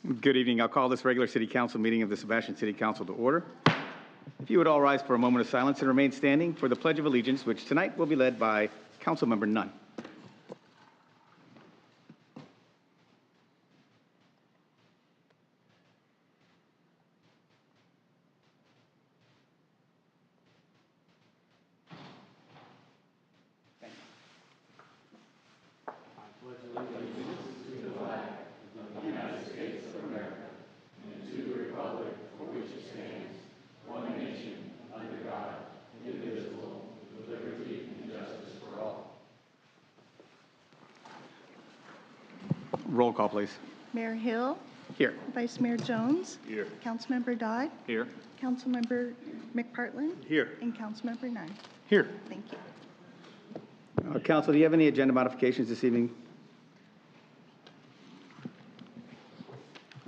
Good evening. I'll call this regular City Council meeting of the Sebastian City Council to order. If you would all rise for a moment of silence and remain standing for the Pledge of Allegiance, which tonight will be led by Councilmember Nunn. Roll call, please. Mayor Hill. Here. Vice Mayor Jones. Here. Councilmember Dodd. Here. Councilmember McPartland. Here. And Councilmember Nunn. Here. Thank you. Council, do you have any agenda modifications this evening?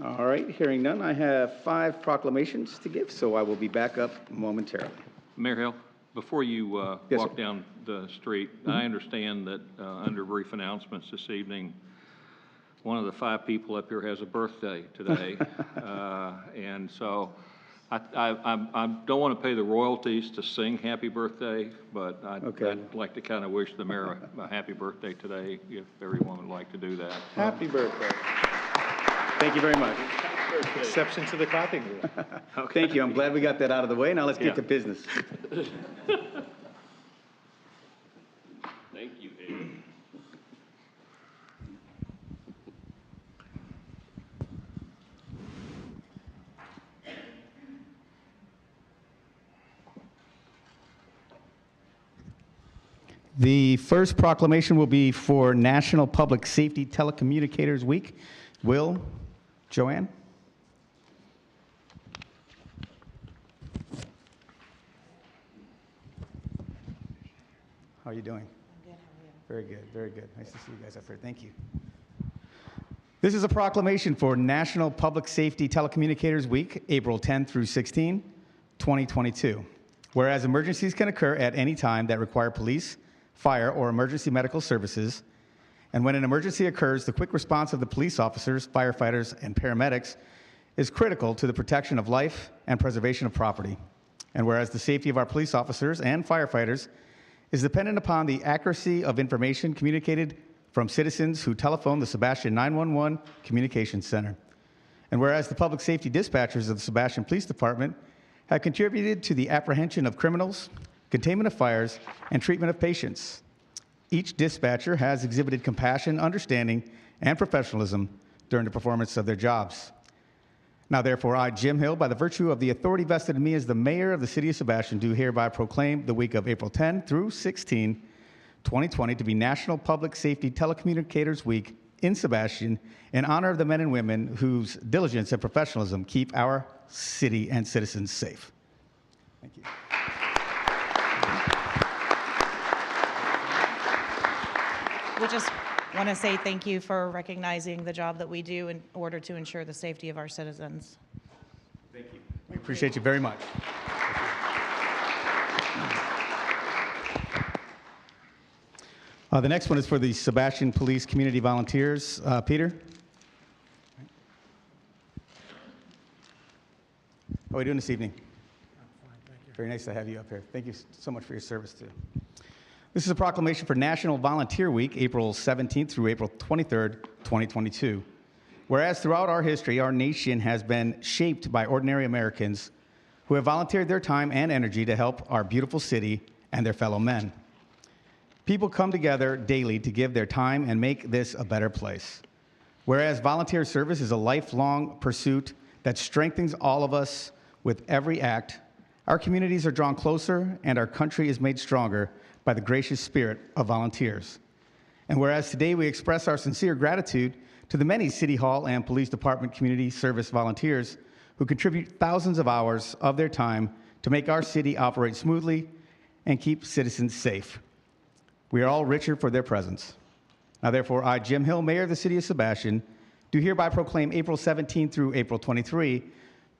All right, hearing none, I have 5 proclamations to give, so I will be back up momentarily. Mayor Hill, before you Yes, walk sir. down the street, I understand that under brief announcements this evening, one of the 5 people up here has a birthday today. And so I don't want to pay the royalties to sing happy birthday, but I'd like to kind of wish the mayor a happy birthday today, if everyone would like to do that. Happy birthday. Thank you very much. Exception to the clapping rule. Okay. Thank you. I'm glad we got that out of the way. Now let's get Yeah. to business. Thank you, Ed. The first proclamation will be for National Public Safety Telecommunicators Week. Will, Joanne? How are you doing? I'm good. How are you? Very good. Very good. Nice to see you guys up here. Thank you. This is a proclamation for National Public Safety Telecommunicators Week, April 10 through 16, 2022. Whereas emergencies can occur at any time that require police, fire, or emergency medical services, and when an emergency occurs, the quick response of the police officers, firefighters, and paramedics is critical to the protection of life and preservation of property. And whereas the safety of our police officers and firefighters is dependent upon the accuracy of information communicated from citizens who telephone the Sebastian 911 Communications Center. And whereas the public safety dispatchers of the Sebastian Police Department have contributed to the apprehension of criminals, containment of fires, and treatment of patients. Each dispatcher has exhibited compassion, understanding, and professionalism during the performance of their jobs. Now, therefore, I, Jim Hill, by the virtue of the authority vested in me as the mayor of the city of Sebastian, do hereby proclaim the week of April 10 through 16, 2020 to be National Public Safety Telecommunicators Week in Sebastian in honor of the men and women whose diligence and professionalism keep our city and citizens safe. Thank you. We just want to say thank you for recognizing the job that we do in order to ensure the safety of our citizens. Thank you. We appreciate you very much. The next one is for the Sebastian Police Community Volunteers. Peter? How are we doing this evening? I'm fine, thank you. Very nice to have you up here. Thank you so much for your service, too. This is a proclamation for National Volunteer Week, April 17th through April 23rd, 2022. Whereas throughout our history, our nation has been shaped by ordinary Americans who have volunteered their time and energy to help our beautiful city and their fellow men. People come together daily to give their time and make this a better place. Whereas volunteer service is a lifelong pursuit that strengthens all of us with every act, our communities are drawn closer and our country is made stronger by the gracious spirit of volunteers. And whereas today we express our sincere gratitude to the many City Hall and Police Department community service volunteers who contribute thousands of hours of their time to make our city operate smoothly and keep citizens safe. We are all richer for their presence. Now, therefore, I, Jim Hill, Mayor of the City of Sebastian, do hereby proclaim April 17 through April 23,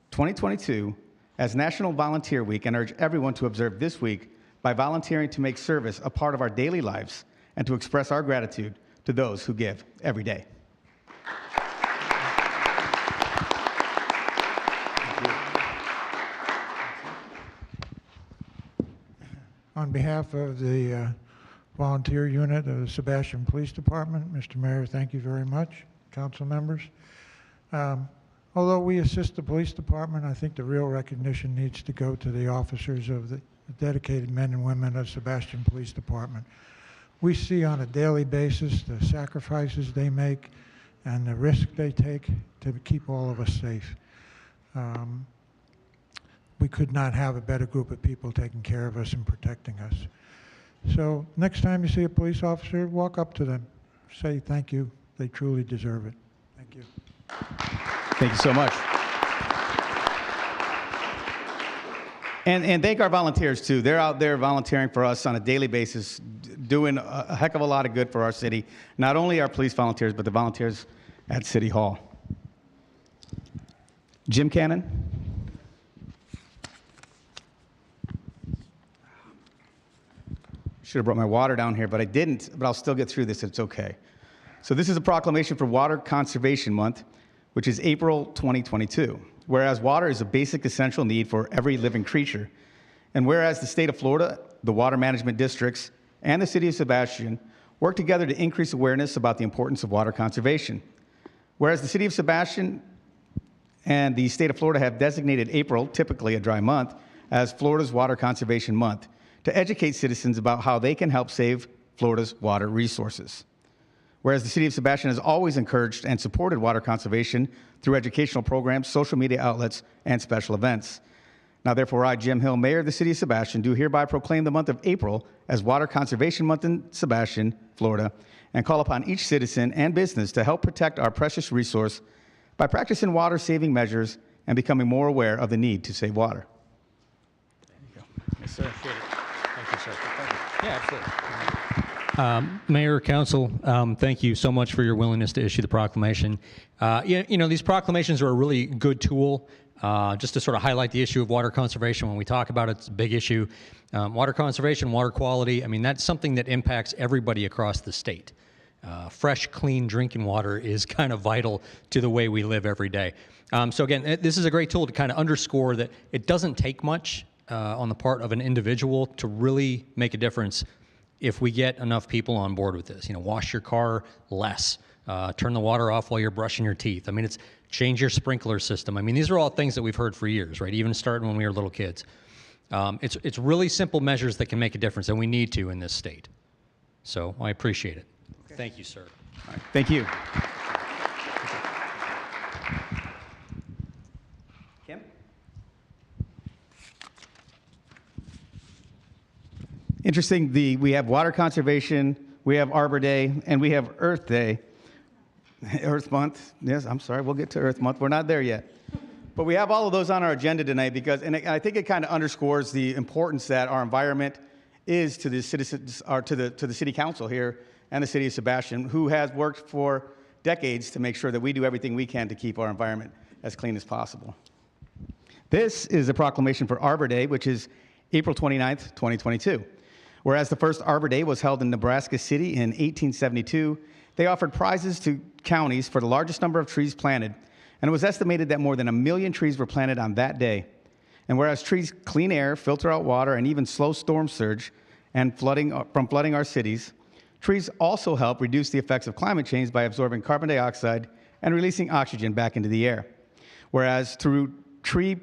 2022, as National Volunteer Week and urge everyone to observe this week by volunteering to make service a part of our daily lives and to express our gratitude to those who give every day. On behalf of the volunteer unit of the Sebastian Police Department, Mr. Mayor, thank you very much. Council members. Although we assist the police department, I think the real recognition needs to go to the officers of the dedicated men and women of Sebastian Police Department. We see on a daily basis the sacrifices they make and the risk they take to keep all of us safe. We could not have a better group of people taking care of us and protecting us. So next time you see a police officer, walk up to them, say thank you. They truly deserve it. Thank you. Thank you so much. And thank our volunteers, too. They're out there volunteering for us on a daily basis, doing a heck of a lot of good for our city. Not only our police volunteers, but the volunteers at City Hall. Jim Cannon. Should have brought my water down here, but I didn't, but I'll still get through this. It's okay. So this is a proclamation for Water Conservation Month, which is April 2022. Whereas water is a basic essential need for every living creature, and whereas the state of Florida, the water management districts, and the city of Sebastian work together to increase awareness about the importance of water conservation. Whereas the city of Sebastian and the state of Florida have designated April, typically a dry month, as Florida's Water Conservation Month to educate citizens about how they can help save Florida's water resources. Whereas the city of Sebastian has always encouraged and supported water conservation through educational programs, social media outlets, and special events. Now, therefore, I, Jim Hill, Mayor of the city of Sebastian, do hereby proclaim the month of April as Water Conservation Month in Sebastian, Florida, and call upon each citizen and business to help protect our precious resource by practicing water-saving measures and becoming more aware of the need to save water. There you go. Yes, sir. Thank you, sir. Yeah, absolutely. Mayor, Council, thank you so much for your willingness to issue the proclamation. You know, these proclamations are a really good tool just to sort of highlight the issue of water conservation. When we talk about it, it's a big issue. Water conservation, water quality, I mean, that's something that impacts everybody across the state. Fresh, clean drinking water is kind of vital to the way we live every day. So again, this is a great tool to kind of underscore that it doesn't take much on the part of an individual to really make a difference if we get enough people on board with this. You know, wash your car less, turn the water off while you're brushing your teeth. I mean, it's change your sprinkler system. I mean, these are all things that we've heard for years, right? Even starting when we were little kids. It's really simple measures that can make a difference, and we need to in this state. So I appreciate it. Okay. Thank you, sir. All right. Thank you. Kim? Interesting, we have water conservation, we have Arbor Day, and we have Earth Day. Earth Month. Yes, I'm sorry, we'll get to Earth Month. We're not there yet. But we have all of those on our agenda tonight because, and I think it kind of underscores the importance that our environment is to the citizens, or to the city council here and the city of Sebastian, who has worked for decades to make sure that we do everything we can to keep our environment as clean as possible. This is a proclamation for Arbor Day, which is April 29th, 2022. Whereas the first Arbor Day was held in Nebraska City in 1872, they offered prizes to counties for the largest number of trees planted, and it was estimated that more than 1 million trees were planted on that day. And whereas trees clean air, filter out water, and even slow storm surge and flooding our cities, trees also help reduce the effects of climate change by absorbing carbon dioxide and releasing oxygen back into the air. Whereas through tree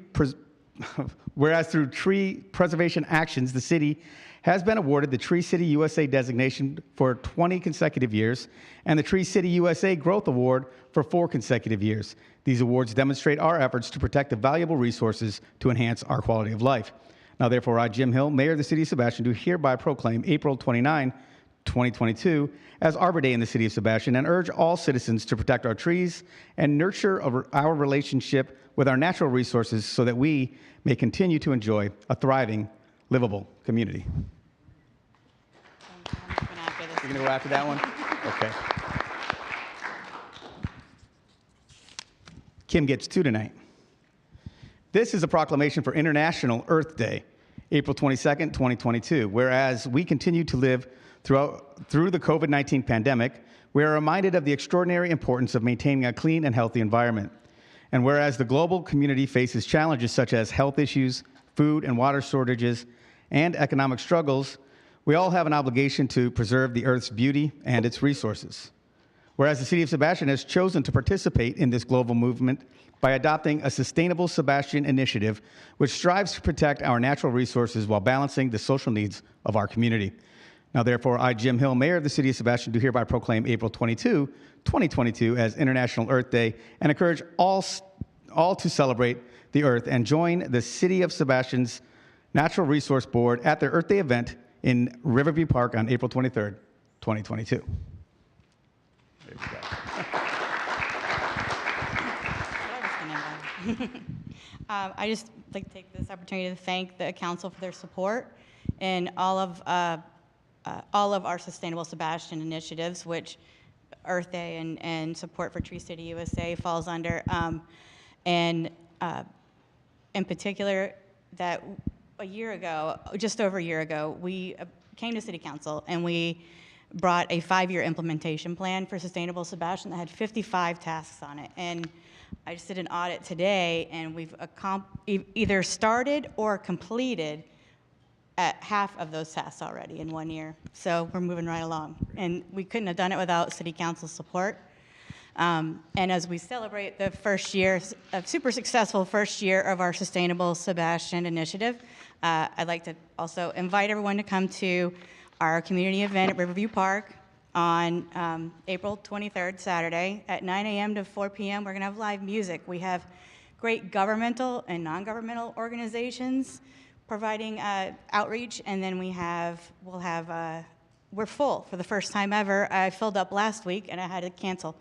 preservation actions, the city has been awarded the Tree City USA designation for 20 consecutive years and the Tree City USA Growth Award for 4 consecutive years. These awards demonstrate our efforts to protect the valuable resources to enhance our quality of life. Now, therefore, I, Jim Hill, Mayor of the City of Sebastian, do hereby proclaim April 29, 2022 as Arbor Day in the City of Sebastian and urge all citizens to protect our trees and nurture our relationship with our natural resources so that we may continue to enjoy a thriving, livable community. You're going to go after that one? Okay. Kim gets 2 tonight. This is a proclamation for International Earth Day, April 22nd, 2022. Whereas we continue to live through the COVID-19 pandemic, we are reminded of the extraordinary importance of maintaining a clean and healthy environment. And whereas the global community faces challenges such as health issues, food and water shortages, and economic struggles, we all have an obligation to preserve the Earth's beauty and its resources. Whereas the City of Sebastian has chosen to participate in this global movement by adopting a Sustainable Sebastian initiative, which strives to protect our natural resources while balancing the social needs of our community. Now, therefore, I, Jim Hill, Mayor of the City of Sebastian, do hereby proclaim April 22, 2022 as International Earth Day and encourage all to celebrate the Earth and join the City of Sebastian's Natural Resource Board at their Earth Day event in Riverview Park on April 23rd, 2022. There you go. I just like to take this opportunity to thank the council for their support in all of our Sustainable Sebastian initiatives, which Earth Day and support for Tree City USA falls under. In particular, that just over a year ago, we came to City Council and we brought a 5-year implementation plan for Sustainable Sebastian that had 55 tasks on it. And I just did an audit today, and we've either started or completed at half of those tasks already in 1 year. So we're moving right along. And we couldn't have done it without City Council's support. And as we celebrate the first year, a super successful first year of our Sustainable Sebastian initiative, I'd like to also invite everyone to come to our community event at Riverview Park on April 23rd, Saturday, at 9 a.m. to 4 p.m. We're going to have live music. We have great governmental and non-governmental organizations providing outreach, and then we're full for the first time ever. I filled up last week, and I had to cancel.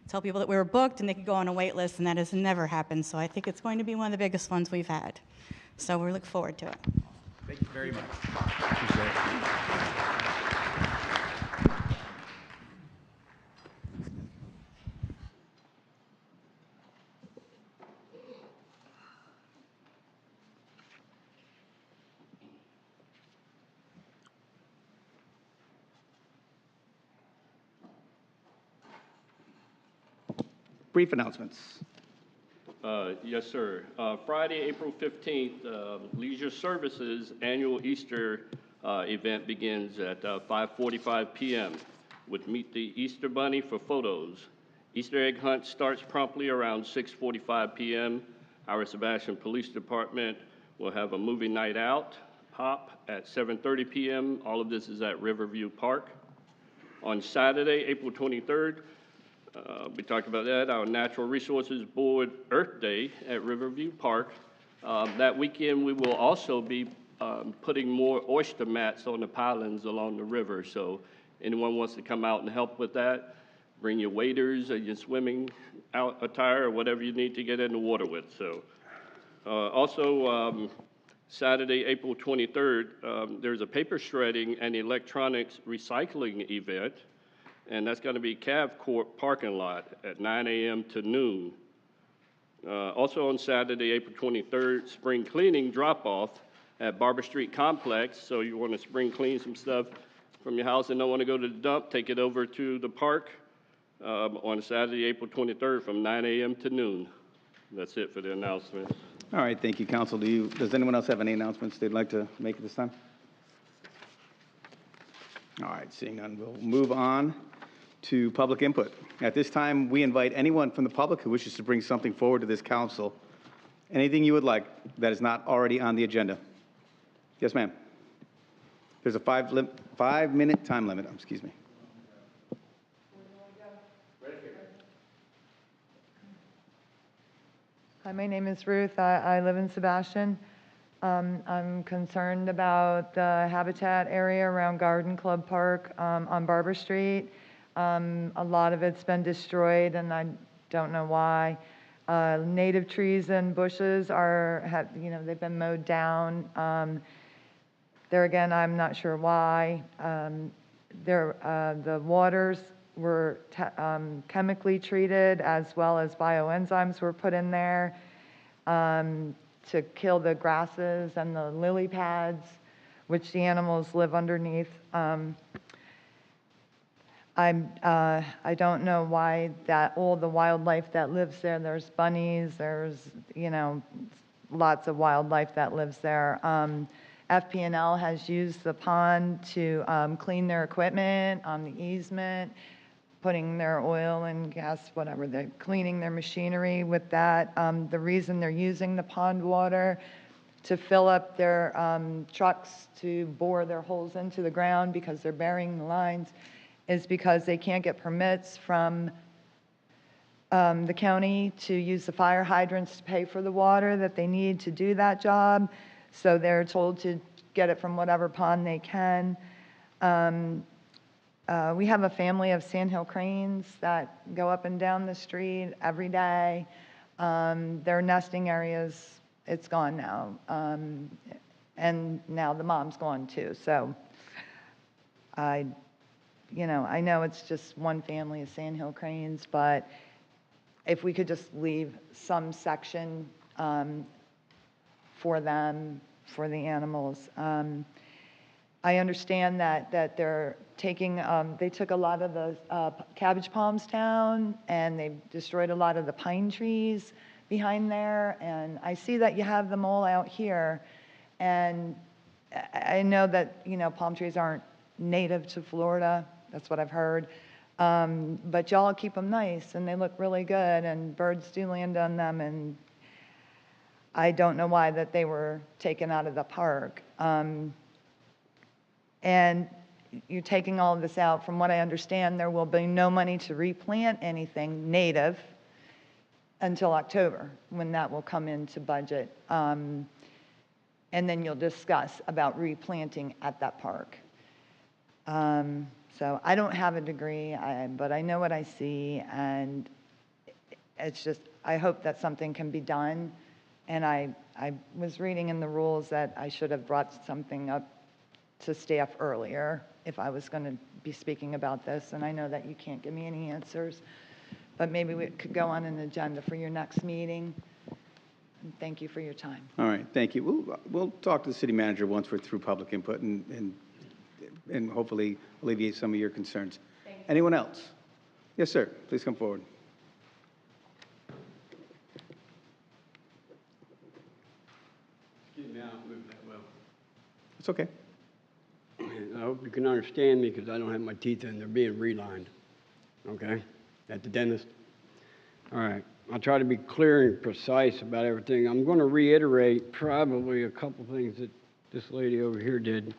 Tell people that we were booked and they could go on a wait list, and that has never happened. So I think it's going to be one of the biggest ones we've had. So we look forward to it. Thank you very much. Appreciate it. Brief announcements. Yes, sir. Friday, April 15th, Leisure Services annual Easter event begins at 5:45 p.m. with Meet the Easter Bunny for photos. Easter egg hunt starts promptly around 6:45 p.m. Our Sebastian Police Department will have a movie night out pop at 7:30 p.m. All of this is at Riverview Park. On Saturday, April 23rd, we talked about that, our Natural Resources Board Earth Day at Riverview Park. That weekend, we will also be putting more oyster mats on the pylons along the river. So anyone wants to come out and help with that, bring your waders or your swimming out attire or whatever you need to get in the water with. So also, Saturday, April 23rd, there's a paper shredding and electronics recycling event, and that's going to be Cav Court parking lot at 9 a.m. to noon. Also on Saturday, April 23rd, spring cleaning drop-off at Barber Street Complex. So you want to spring clean some stuff from your house and don't want to go to the dump, take it over to the park on Saturday, April 23rd from 9 a.m. to noon. That's it for the announcements. All right, thank you, Council. Does anyone else have any announcements they'd like to make at this time? All right, seeing none, we'll move on to public input. At this time, we invite anyone from the public who wishes to bring something forward to this council. Anything you would like that is not already on the agenda. Yes, ma'am. There's a 5-minute time limit. Excuse me. Hi, my name is Ruth. I live in Sebastian. I'm concerned about the habitat area around Garden Club Park on Barber Street. A lot of it's been destroyed, and I don't know why. Native trees and bushes they've been mowed down. There again, I'm not sure why. The waters were chemically treated, as well as bioenzymes were put in there to kill the grasses and the lily pads, which the animals live underneath. I don't know why all the wildlife that lives there, there's bunnies, there's, lots of wildlife that lives there. FP&L has used the pond to clean their equipment on the easement, putting their oil and gas, whatever, they're cleaning their machinery with that. The reason they're using the pond water to fill up their trucks to bore their holes into the ground because they're burying the lines is because they can't get permits from the county to use the fire hydrants to pay for the water that they need to do that job. So they're told to get it from whatever pond they can. We have a family of sandhill cranes that go up and down the street every day. Their nesting areas, it's gone now. And now the mom's gone too. So I know it's just one family of sandhill cranes, but if we could just leave some section for them, for the animals. I understand that they're taking, they took a lot of the cabbage palms down, and they destroyed a lot of the pine trees behind there, and I see that you have them all out here, and I know that, palm trees aren't native to Florida, that's what I've heard, but y'all keep them nice, and they look really good, and birds do land on them, and I don't know why that they were taken out of the park. And you're taking all of this out. From what I understand, there will be no money to replant anything native until October, when that will come into budget. And then you'll discuss about replanting at that park. So I don't have a degree, but I know what I see, and it's just, I hope that something can be done. And I was reading in the rules that I should have brought something up to staff earlier if I was going to be speaking about this, and I know that you can't give me any answers, but maybe we could go on an agenda for your next meeting. And thank you for your time. All right, thank you. We'll talk to the city manager once we're through public input and hopefully alleviate some of your concerns. Anyone else? Yes, sir. Please come forward. Excuse me, I don't move that well. It's okay. I hope you can understand me because I don't have my teeth in. They're being relined, okay, at the dentist. All right. I'll try to be clear and precise about everything. I'm going to reiterate probably a couple things that this lady over here did.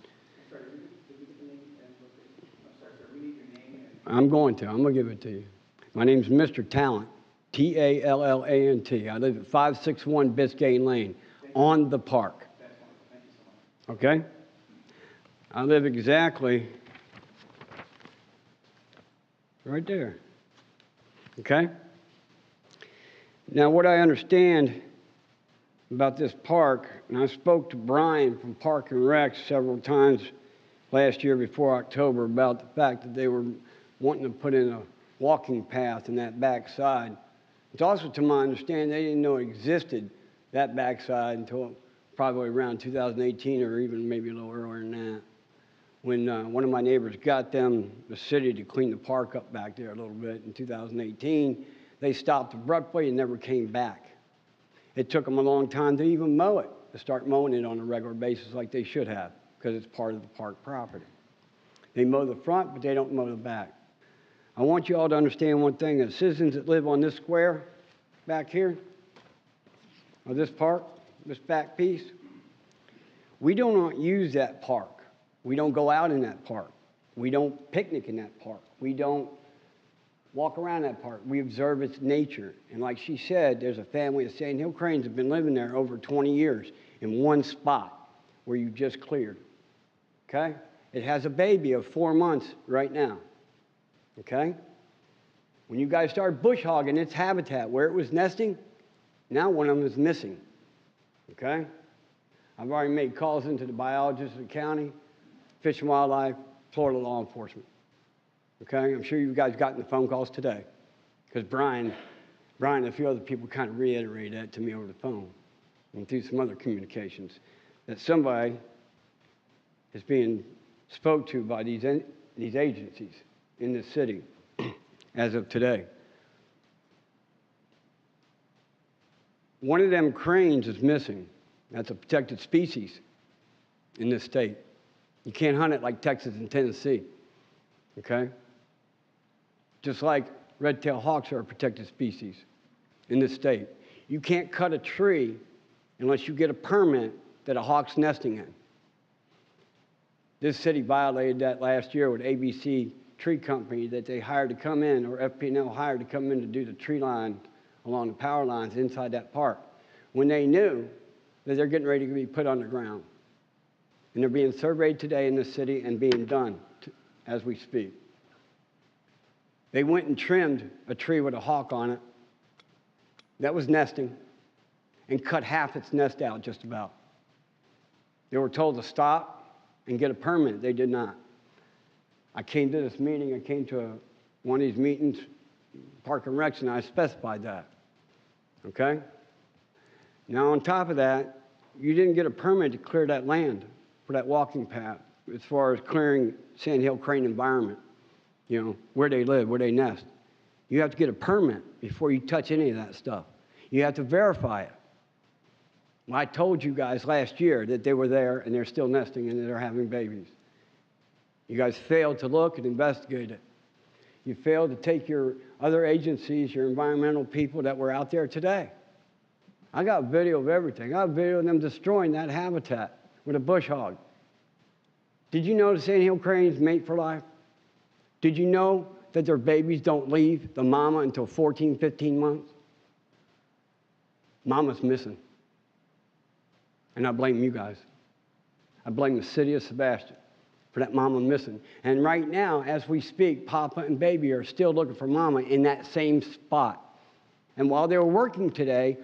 I'm going to give it to you. My name's Mr. Talent, Tallant. I live at 561 Biscayne Lane on the park. Okay? I live exactly right there. Okay? Now, what I understand about this park, and I spoke to Brian from Park and Rec several times last year before October about the fact that they were wanting to put in a walking path in that backside. It's also to my understanding they didn't know it existed, that backside, until probably around 2018 or even maybe a little earlier than that, when one of my neighbors got the city to clean the park up back there a little bit in 2018. They stopped abruptly and never came back. It took them a long time to even mow it, to start mowing it on a regular basis like they should have, because it's part of the park property. They mow the front, but they don't mow the back. I want you all to understand one thing. The citizens that live on this square back here, or this park, this back piece, we do not use that park. We don't go out in that park. We don't picnic in that park. We don't walk around that park. We observe its nature. And like she said, there's a family of sandhill cranes that have been living there over 20 years in one spot where you just cleared. Okay? It has a baby of 4 months right now. Okay? When you guys start bush hogging its habitat where it was nesting, now one of them is missing. Okay? I've already made calls into the biologists of the county, Fish and Wildlife, Florida law enforcement. Okay? I'm sure you guys gotten the phone calls today because Brian and a few other people kind of reiterated that to me over the phone and through some other communications, that somebody is being spoke to by these agencies in this city as of today. One of them cranes is missing. That's a protected species. in this state. You can't hunt it like Texas and Tennessee, okay? Just like red-tailed hawks are a protected species in this state. You can't cut a tree unless you get a permit that a hawk's nesting in. This city violated that last year with ABC Tree Company that they hired to come in, or FP&L hired to come in to do the tree line along the power lines inside that park, when they knew that they're getting ready to be put underground. And they're being surveyed today in this city and being done as we speak. They went and trimmed a tree with a hawk on it that was nesting and cut half its nest out just about. They were told to stop and get a permit. They did not. I came to this meeting, I came to one of these meetings, Park and Recs, and I specified that, okay? Now, on top of that, you didn't get a permit to clear that land for that walking path as far as clearing sandhill crane environment, you know, where they live, where they nest. You have to get a permit before you touch any of that stuff. You have to verify it. Well, I told you guys last year that they were there and they're still nesting and they're having babies. You guys failed to look and investigate it. You failed to take your other agencies, your environmental people that were out there today. I got video of everything. I got video of them destroying that habitat with a bush hog. Did you know the sandhill cranes mate for life? Did you know that their babies don't leave the mama until 14, 15 months? Mama's missing. And I blame you guys. I blame the city of Sebastian for that mama missing. And right now, as we speak, Papa and Baby are still looking for Mama in that same spot. And while they were working today,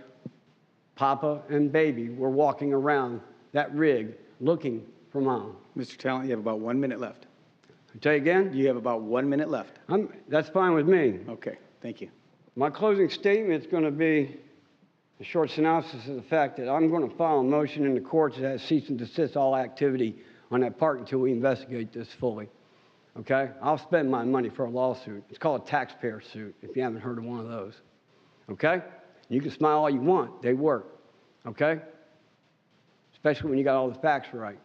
Papa and Baby were walking around that rig looking for Mama. Mr. Talent, you have about 1 minute left. Say again? You have about 1 minute left. That's fine with me. Okay, thank you. My closing statement is going to be a short synopsis of the fact that I'm going to file a motion in the courts that cease and desist all activity on that park until we investigate this fully. Okay? I'll spend my money for a lawsuit. It's called a taxpayer suit, if you haven't heard of one of those. Okay? You can smile all you want. They work. Okay? Especially when you got all the facts right.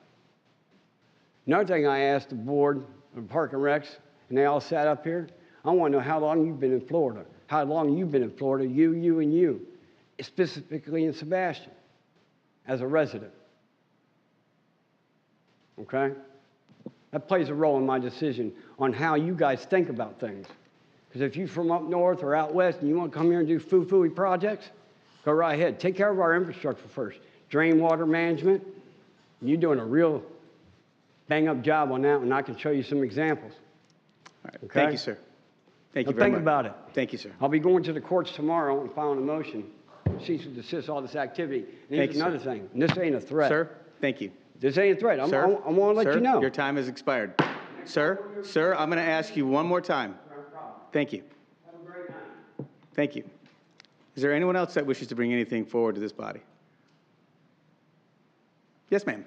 Another thing I asked the board of Park and Recs, and they all sat up here, I want to know how long you've been in Florida. How long you've been in Florida, you, and you. Specifically in Sebastian, as a resident. Okay? That plays a role in my decision on how you guys think about things. Because if you're from up north or out west and you want to come here and do foo-fooey projects, go right ahead. Take care of our infrastructure first. Drain water management. You're doing a real bang-up job on that, and I can show you some examples. All right. Okay? Thank you, sir. Thank you Now very think much. about it. Thank you, sir. I'll be going to the courts tomorrow and filing a motion. Cease and desist all this activity. And Thank here's you, another sir. thing. And this ain't a threat. Sir, thank you. This ain't a threat. I Sir, want to let you know. Your time has expired. Sir, I'm going to ask you one more time. Thank you. Have a great night. Thank you. Is there anyone else that wishes to bring anything forward to this body? Yes, ma'am.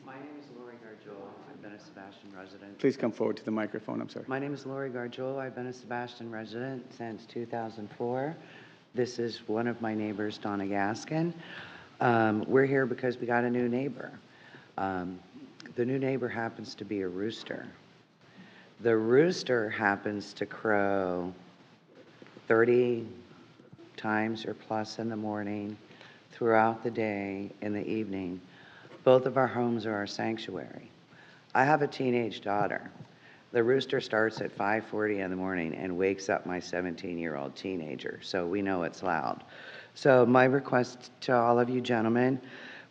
My name is Lori Gargiulo. I've been a Sebastian resident. Please come forward to the microphone. I'm sorry. My name is Lori Gargiulo. I've been a Sebastian resident since 2004. This is one of my neighbors, Donna Gaskin. We're here because we got a new neighbor. The new neighbor happens to be a rooster. The rooster happens to crow 30 times or plus in the morning, throughout the day, in the evening. Both of our homes are our sanctuary. I have a teenage daughter. The rooster starts at 5:40 in the morning and wakes up my 17-year-old teenager, so we know it's loud. So my request to all of you gentlemen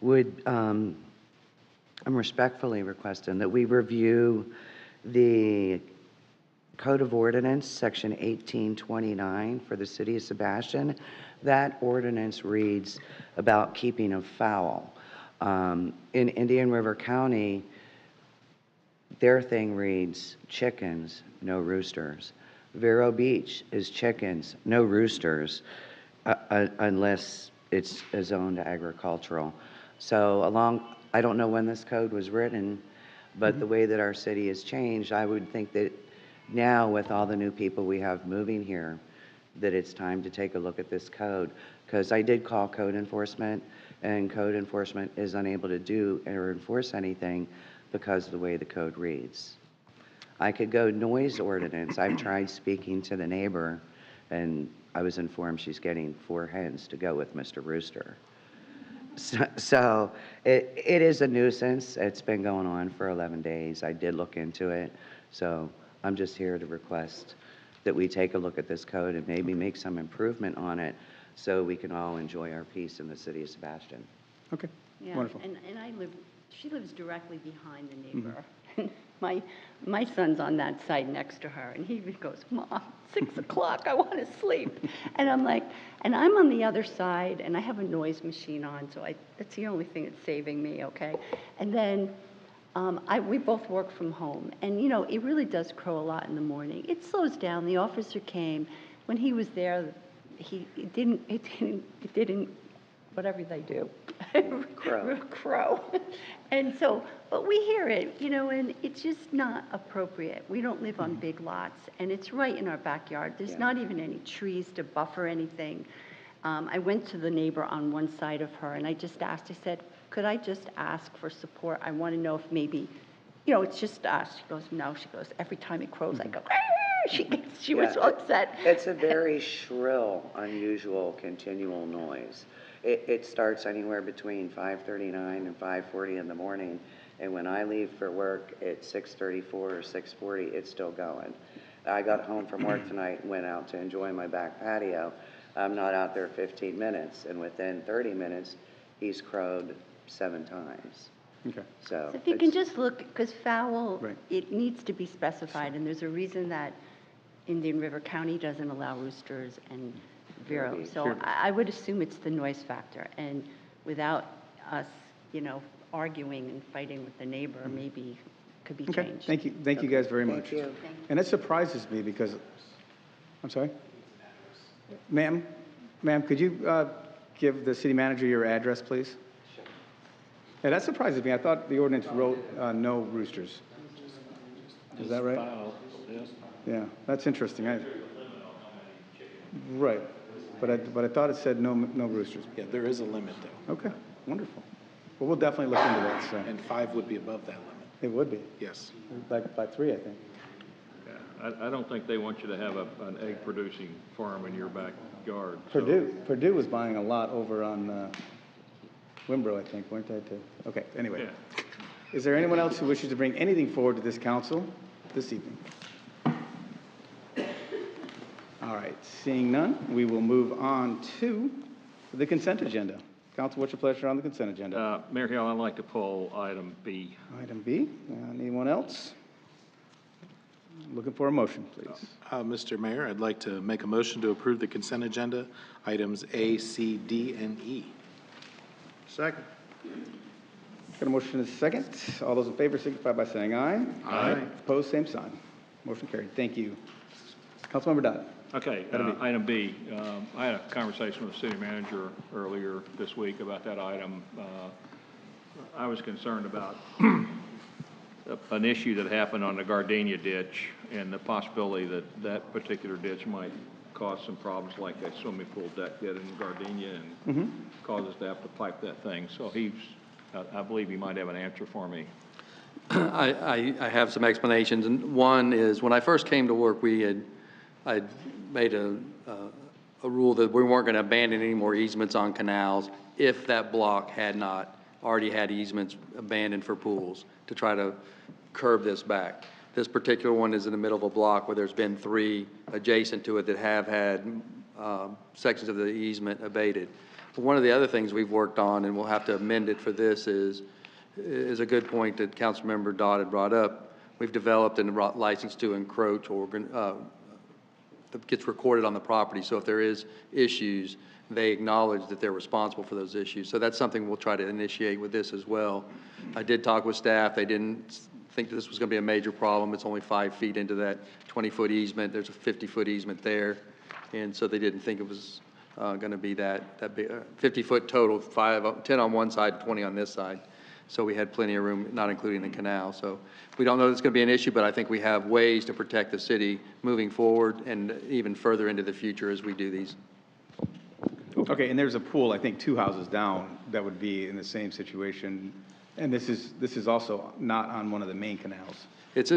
would, I'm respectfully requesting that we review the Code of Ordinance, Section 1829 for the City of Sebastian. That ordinance reads about keeping of fowl. In Indian River County, their thing reads chickens, no roosters. Vero Beach is chickens, no roosters, unless it's zoned agricultural. So I don't know when this code was written, but the way that our city has changed, I would think that now with all the new people we have moving here, that it's time to take a look at this code, because I did call code enforcement, and code enforcement is unable to do or enforce anything because of the way the code reads. I could go noise ordinance. I've tried speaking to the neighbor, and I was informed she's getting 4 hens to go with Mr. Rooster. So it is a nuisance. It's been going on for 11 days. I did look into it. So I'm just here to request that we take a look at this code and maybe make some improvement on it so we can all enjoy our peace in the city of Sebastian. Okay, Yeah, wonderful. and she lives directly behind the neighbor. My son's on that side next to her, and he goes, Mom, 6 o'clock, I want to sleep. And I'm like, and I'm on the other side, and I have a noise machine on, so that's the only thing that's saving me, okay? And then we both work from home, and you know, it really does crow a lot in the morning. It slows down. The officer came. When he was there, it didn't, whatever they do. Crow. And so, but we hear it, you know, and it's just not appropriate. We don't live on big lots, and it's right in our backyard. There's not even any trees to buffer anything. I went to the neighbor on one side of her, and I just asked, I said, could I just ask for support? I want to know if maybe, you know, it's just us. She goes, no. She goes, every time it crows, I go, she was so upset. It's a very shrill, unusual, continual noise. It starts anywhere between 5:39 and 5:40 in the morning, and when I leave for work at 6:34 or 6:40, it's still going. I got home from work tonight and went out to enjoy my back patio. I'm not out there 15 minutes, and within 30 minutes, he's crowed 7 times. Okay. So If you can just look, because fowl, Right. it needs to be specified, and there's a reason that Indian River County doesn't allow roosters and Vero. Maybe. So I would assume it's the noise factor, and without us, you know, arguing and fighting with the neighbor, maybe could be Okay, changed. thank you guys very much. Thank you. And it surprises me because, I'm sorry? Ma'am, could you give the city manager your address, please? Sure. Yeah, that surprises me. I thought the ordinance wrote no roosters. Is that right? Yeah, that's interesting. Right, but I thought it said no roosters. Yeah, there is a limit, though, Okay, wonderful. Well, we'll definitely look into that, so. and 5 would be above that limit. It would be, Yes. by 3, I think. Yeah, I don't think they want you to have an egg-producing farm in your backyard. so- Purdue was buying a lot over on Wimbrow, I think, weren't they, too? Okay, anyway. Yeah. Is there anyone else who wishes to bring anything forward to this council this evening? All right, seeing none, we will move on to the consent agenda. Council, what's your pleasure on the consent agenda? Mayor Hill, I'd like to pull item B. Item B, anyone else? Looking for a motion, please. Mr. Mayor, I'd like to make a motion to approve the consent agenda, items A, C, D, and E. Second. Got a motion and a second. All those in favor signify by saying aye. Aye. Opposed, same sign. Motion carried. Thank you. Councilmember Dodd. Okay, item B. I had a conversation with the city manager earlier this week about that item. I was concerned about an issue that happened on the Gardenia ditch and the possibility that that particular ditch might cause some problems like a swimming pool deck did in Gardenia and cause us to have to pipe that thing. So I believe he might have an answer for me. I have some explanations, and one is when I first came to work, I made a rule that we weren't going to abandon any more easements on canals if that block had not already had easements abandoned for pools to try to curb this back. This particular one is in the middle of a block where there's been 3 adjacent to it that have had sections of the easement abated. But one of the other things we've worked on, and we'll have to amend it for this, is a good point that Councilmember Dodd had brought up. We've developed and licensed to encroach or that gets recorded on the property. So if there is issues, they acknowledge that they're responsible for those issues. So that's something we'll try to initiate with this as well. I did talk with staff. They didn't think that this was going to be a major problem. It's only 5 feet into that 20-foot easement. There's a 50-foot easement there. And so they didn't think it was going to be that big, 50-foot total, 10 on one side, 20 on this side. So we had plenty of room, not including the canal. So we don't know that it's going to be an issue, but I think we have ways to protect the city moving forward and even further into the future as we do these. Okay, and there's a pool, I think, 2 houses down that would be in the same situation. And this is also not on one of the main canals. It's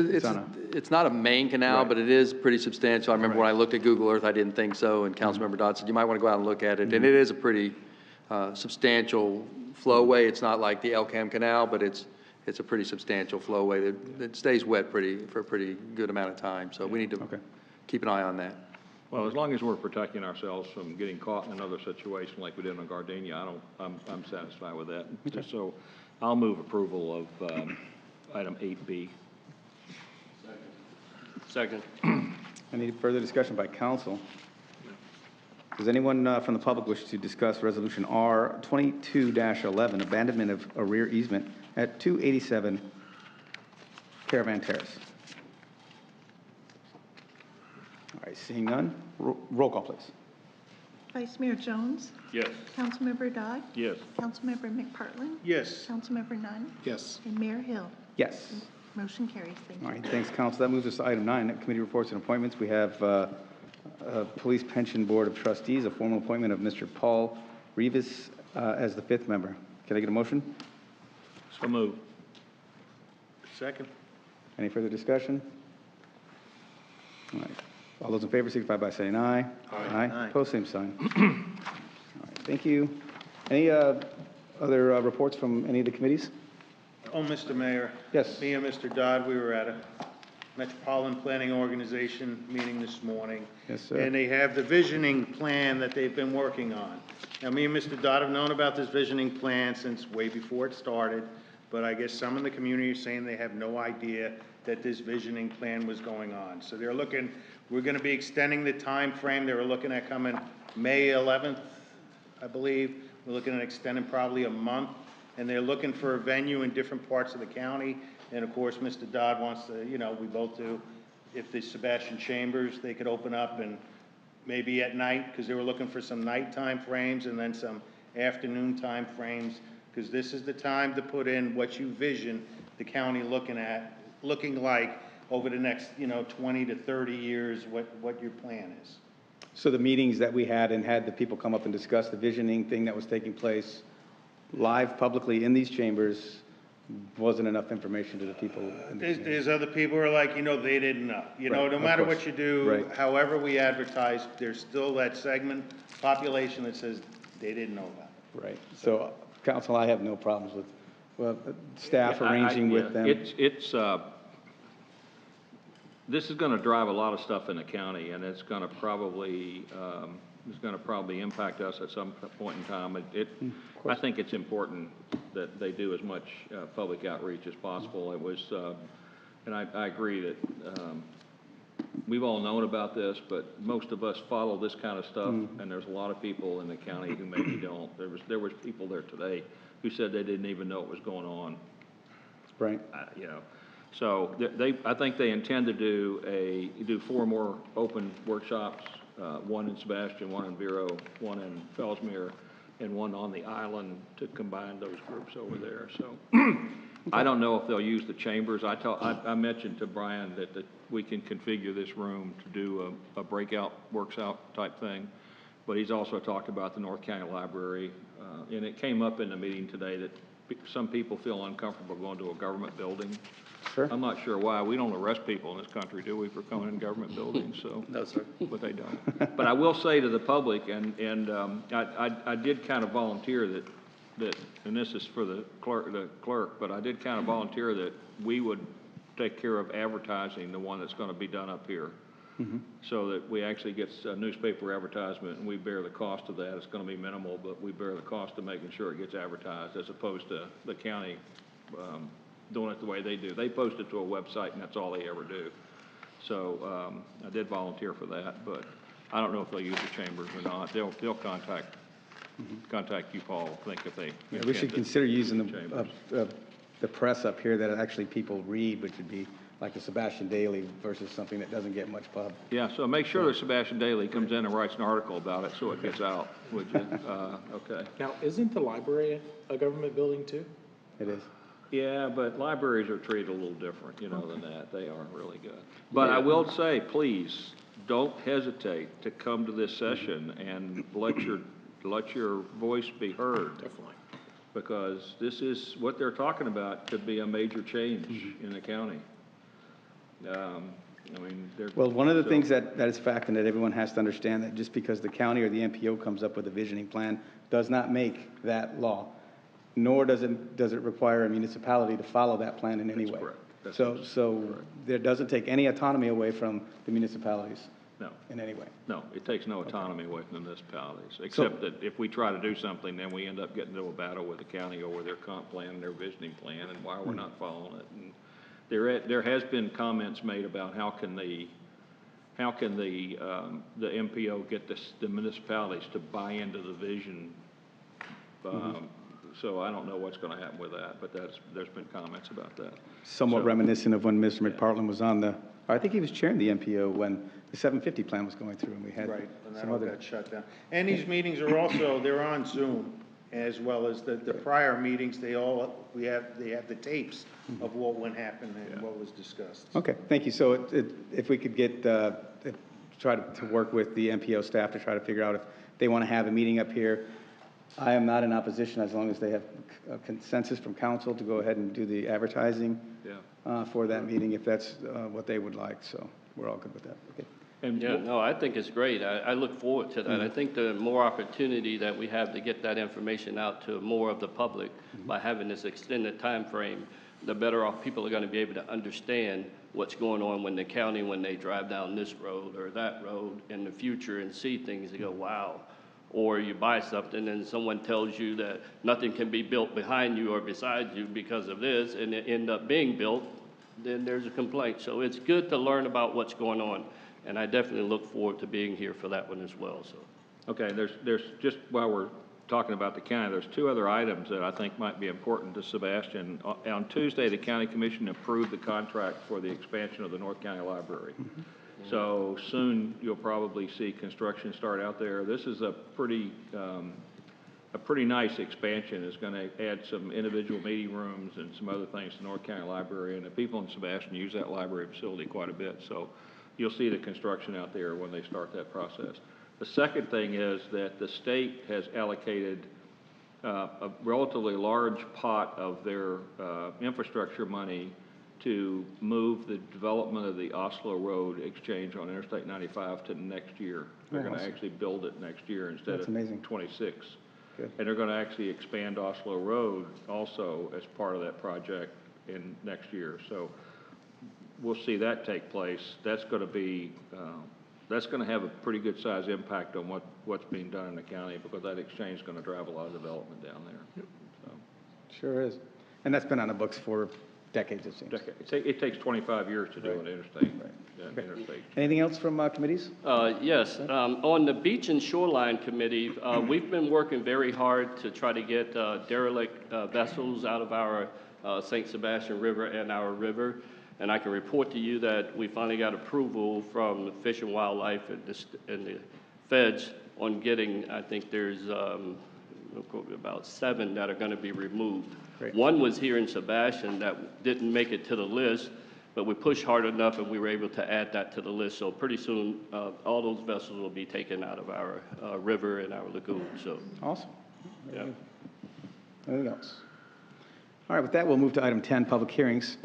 not a main canal, Right. but it is pretty substantial. I remember when I looked at Google Earth, I didn't think so, and Councilmember Dodd said, you might want to go out and look at it. And it is a pretty substantial flowway. It's not like the Elkham Canal, but it's a pretty substantial flowway that stays wet for a pretty good amount of time. So we need to keep an eye on that. Well, as long as we're protecting ourselves from getting caught in another situation like we did on Gardenia, I'm satisfied with that. So I'll move approval of item 8B. Second. Any further discussion by council? Does anyone from the public wish to discuss Resolution R 22-11, abandonment of a rear easement at 287 Caravan Terrace? All right, seeing none, roll call, please. Vice Mayor Jones. Yes. Councilmember Dodd. Yes. Councilmember McPartlin. Yes. Councilmember Nunn. Yes. And Mayor Hill. Yes. Motion carries. Thank you. All right, thanks, council. That moves us to item 9, committee reports and appointments. We have Police Pension Board of Trustees, a formal appointment of Mr. Paul Rivas as the 5th member. Can I get a motion? So move. Second. Any further discussion? All right. All those in favor signify by saying aye. Aye. Opposed, same sign. All right, thank you. Any other reports from any of the committees? Oh, Mr. Mayor. Yes. Me and Mr. Dodd, we were at a Metropolitan Planning Organization meeting this morning. Yes, sir. And they have the visioning plan that they've been working on. Now, me and Mr. Dodd have known about this visioning plan since way before it started, but I guess some in the community are saying they have no idea that this visioning plan was going on. So they're looking, we're going to be extending the time frame. They were looking at coming May 11th, I believe. We're looking at extending probably a month. And they're looking for a venue in different parts of the county. And of course, Mr. Dodd wants to, you know, we both do, if the Sebastian Chambers, they could open up and maybe at night, because they were looking for some nighttime frames and then some afternoon time frames, because this is the time to put in what you vision the county looking like over the next, 20 to 30 years, what your plan is. So the meetings that we had and had the people come up and discuss the visioning thing that was taking place live publicly in these chambers wasn't enough information to the people. There's other people who are like, they didn't know. Right, No of matter course. what you do, Right. however we advertise, there's still that segment population that says they didn't know about it. Right. So, council, I have no problems with staff arranging with them. This is going to drive a lot of stuff in the county, and it's going to probably impact us at some point in time. I think it's important that they do as much public outreach as possible. It was, and I agree that we've all known about this, but most of us follow this kind of stuff, and there's a lot of people in the county who maybe don't. There was people there today who said they didn't even know what was going on. Right. So I think they intend to do 4 more open workshops, 1 in Sebastian, 1 in Vero, 1 in Fellsmere, and 1 on the island to combine those groups over there. So I don't know if they'll use the chambers. I mentioned to Brian that we can configure this room to do a breakout, works out type thing. But he's also talked about the North County Library, and it came up in the meeting today that some people feel uncomfortable going to a government building. Sure. I'm not sure why. We don't arrest people in this country, do we, for coming in government buildings? So No, sir. But they don't. But I will say to the public, and I did kind of volunteer that, and this is for the clerk, but I did kind of volunteer that we would take care of advertising the one that's going to be done up here. So that we actually get a newspaper advertisement and we bear the cost of that. It's going to be minimal, but we bear the cost of making sure it gets advertised as opposed to the county doing it the way they do. They post it to a website and that's all they ever do. So I did volunteer for that, but I don't know if they'll use the chambers or not. They'll contact you, Paul, I think if they. Yeah, we should consider using the press up here that actually people read, which would be like the Sebastian Daily versus something that doesn't get much pub. Yeah, so make sure the Sebastian Daily comes in and writes an article about it so it gets out, would you? Okay. Now, isn't the library a government building too? It is. Yeah, but libraries are treated a little different, than that. They are really good. But I will say, please, don't hesitate to come to this session and let your voice be heard. Definitely. Because this is, what they're talking about could be a major change in the county. Well, one of the things that is fact and that everyone has to understand, that just because the county or the MPO comes up with a visioning plan does not make that law, nor does it require a municipality to follow that plan in any way. That's So there doesn't take any autonomy away from the municipalities. No. In any way. No, it takes no autonomy away from the municipalities, except that if we try to do something, then we end up getting into a battle with the county over their comp plan and their visioning plan and why we're not following it. And there has been comments made about how can the MPO get the municipalities to buy into the vision. So I don't know what's going to happen with that, but there's been comments about that. Somewhat reminiscent of when Mr. McPartland was I think he was chairing the MPO when the 750 plan was going through and we had Right, and that some all other. got shut down. And these meetings are also, they're on Zoom, as well as the prior meetings, they have the tapes of what happened and what was discussed. Okay, thank you. So if we could get, try to work with the MPO staff to try to figure out if they want to have a meeting up here. I am not in opposition as long as they have a consensus from council to go ahead and do the advertising for that meeting, if that's what they would like. So we're all good with that. Okay. No, I think it's great. I look forward to that. I think the more opportunity that we have to get that information out to more of the public by having this extended time frame, the better off people are going to be able to understand what's going on when they drive down this road or that road in the future and see things and go, wow. Or you buy something and someone tells you that nothing can be built behind you or beside you because of this, and it end up being built, then there's a complaint. So it's good to learn about what's going on, and I definitely look forward to being here for that one as well. So, okay, there's just while we're talking about the county, there's two other items that I think might be important to Sebastian. On Tuesday, the county commission approved the contract for the expansion of the North County Library. So soon you'll probably see construction start out there. This is a pretty nice expansion. It's going to add some individual meeting rooms and some other things to North County Library, and the people in Sebastian use that library facility quite a bit. So you'll see the construction out there when they start that process. The second thing is that the state has allocated a relatively large pot of their infrastructure money to move the development of the Oslo Road exchange on Interstate 95 to next year. They're going to actually build it next year instead of 26. Good. And they're going to actually expand Oslo Road also as part of that project in next year. So we'll see that take place. That's going to be, that's going to have a pretty good size impact on what's being done in the county, because that exchange is going to drive a lot of development down there. Yep. So. Sure is. And that's been on the books for decades, it seems. It takes 25 years to do an interstate. Interstate. Anything else from committees? Yes. On the Beach and Shoreline Committee, we've been working very hard to try to get derelict vessels out of our St. Sebastian River and our river. And I can report to you that we finally got approval from the Fish and Wildlife and the feds on getting, I think there's about 7 that are going to be removed. Great. One was here in Sebastian that didn't make it to the list, but we pushed hard enough and we were able to add that to the list. So pretty soon, all those vessels will be taken out of our river and our lagoon. So awesome. Yeah. Anything else? All right, with that, we'll move to item 10, public hearings.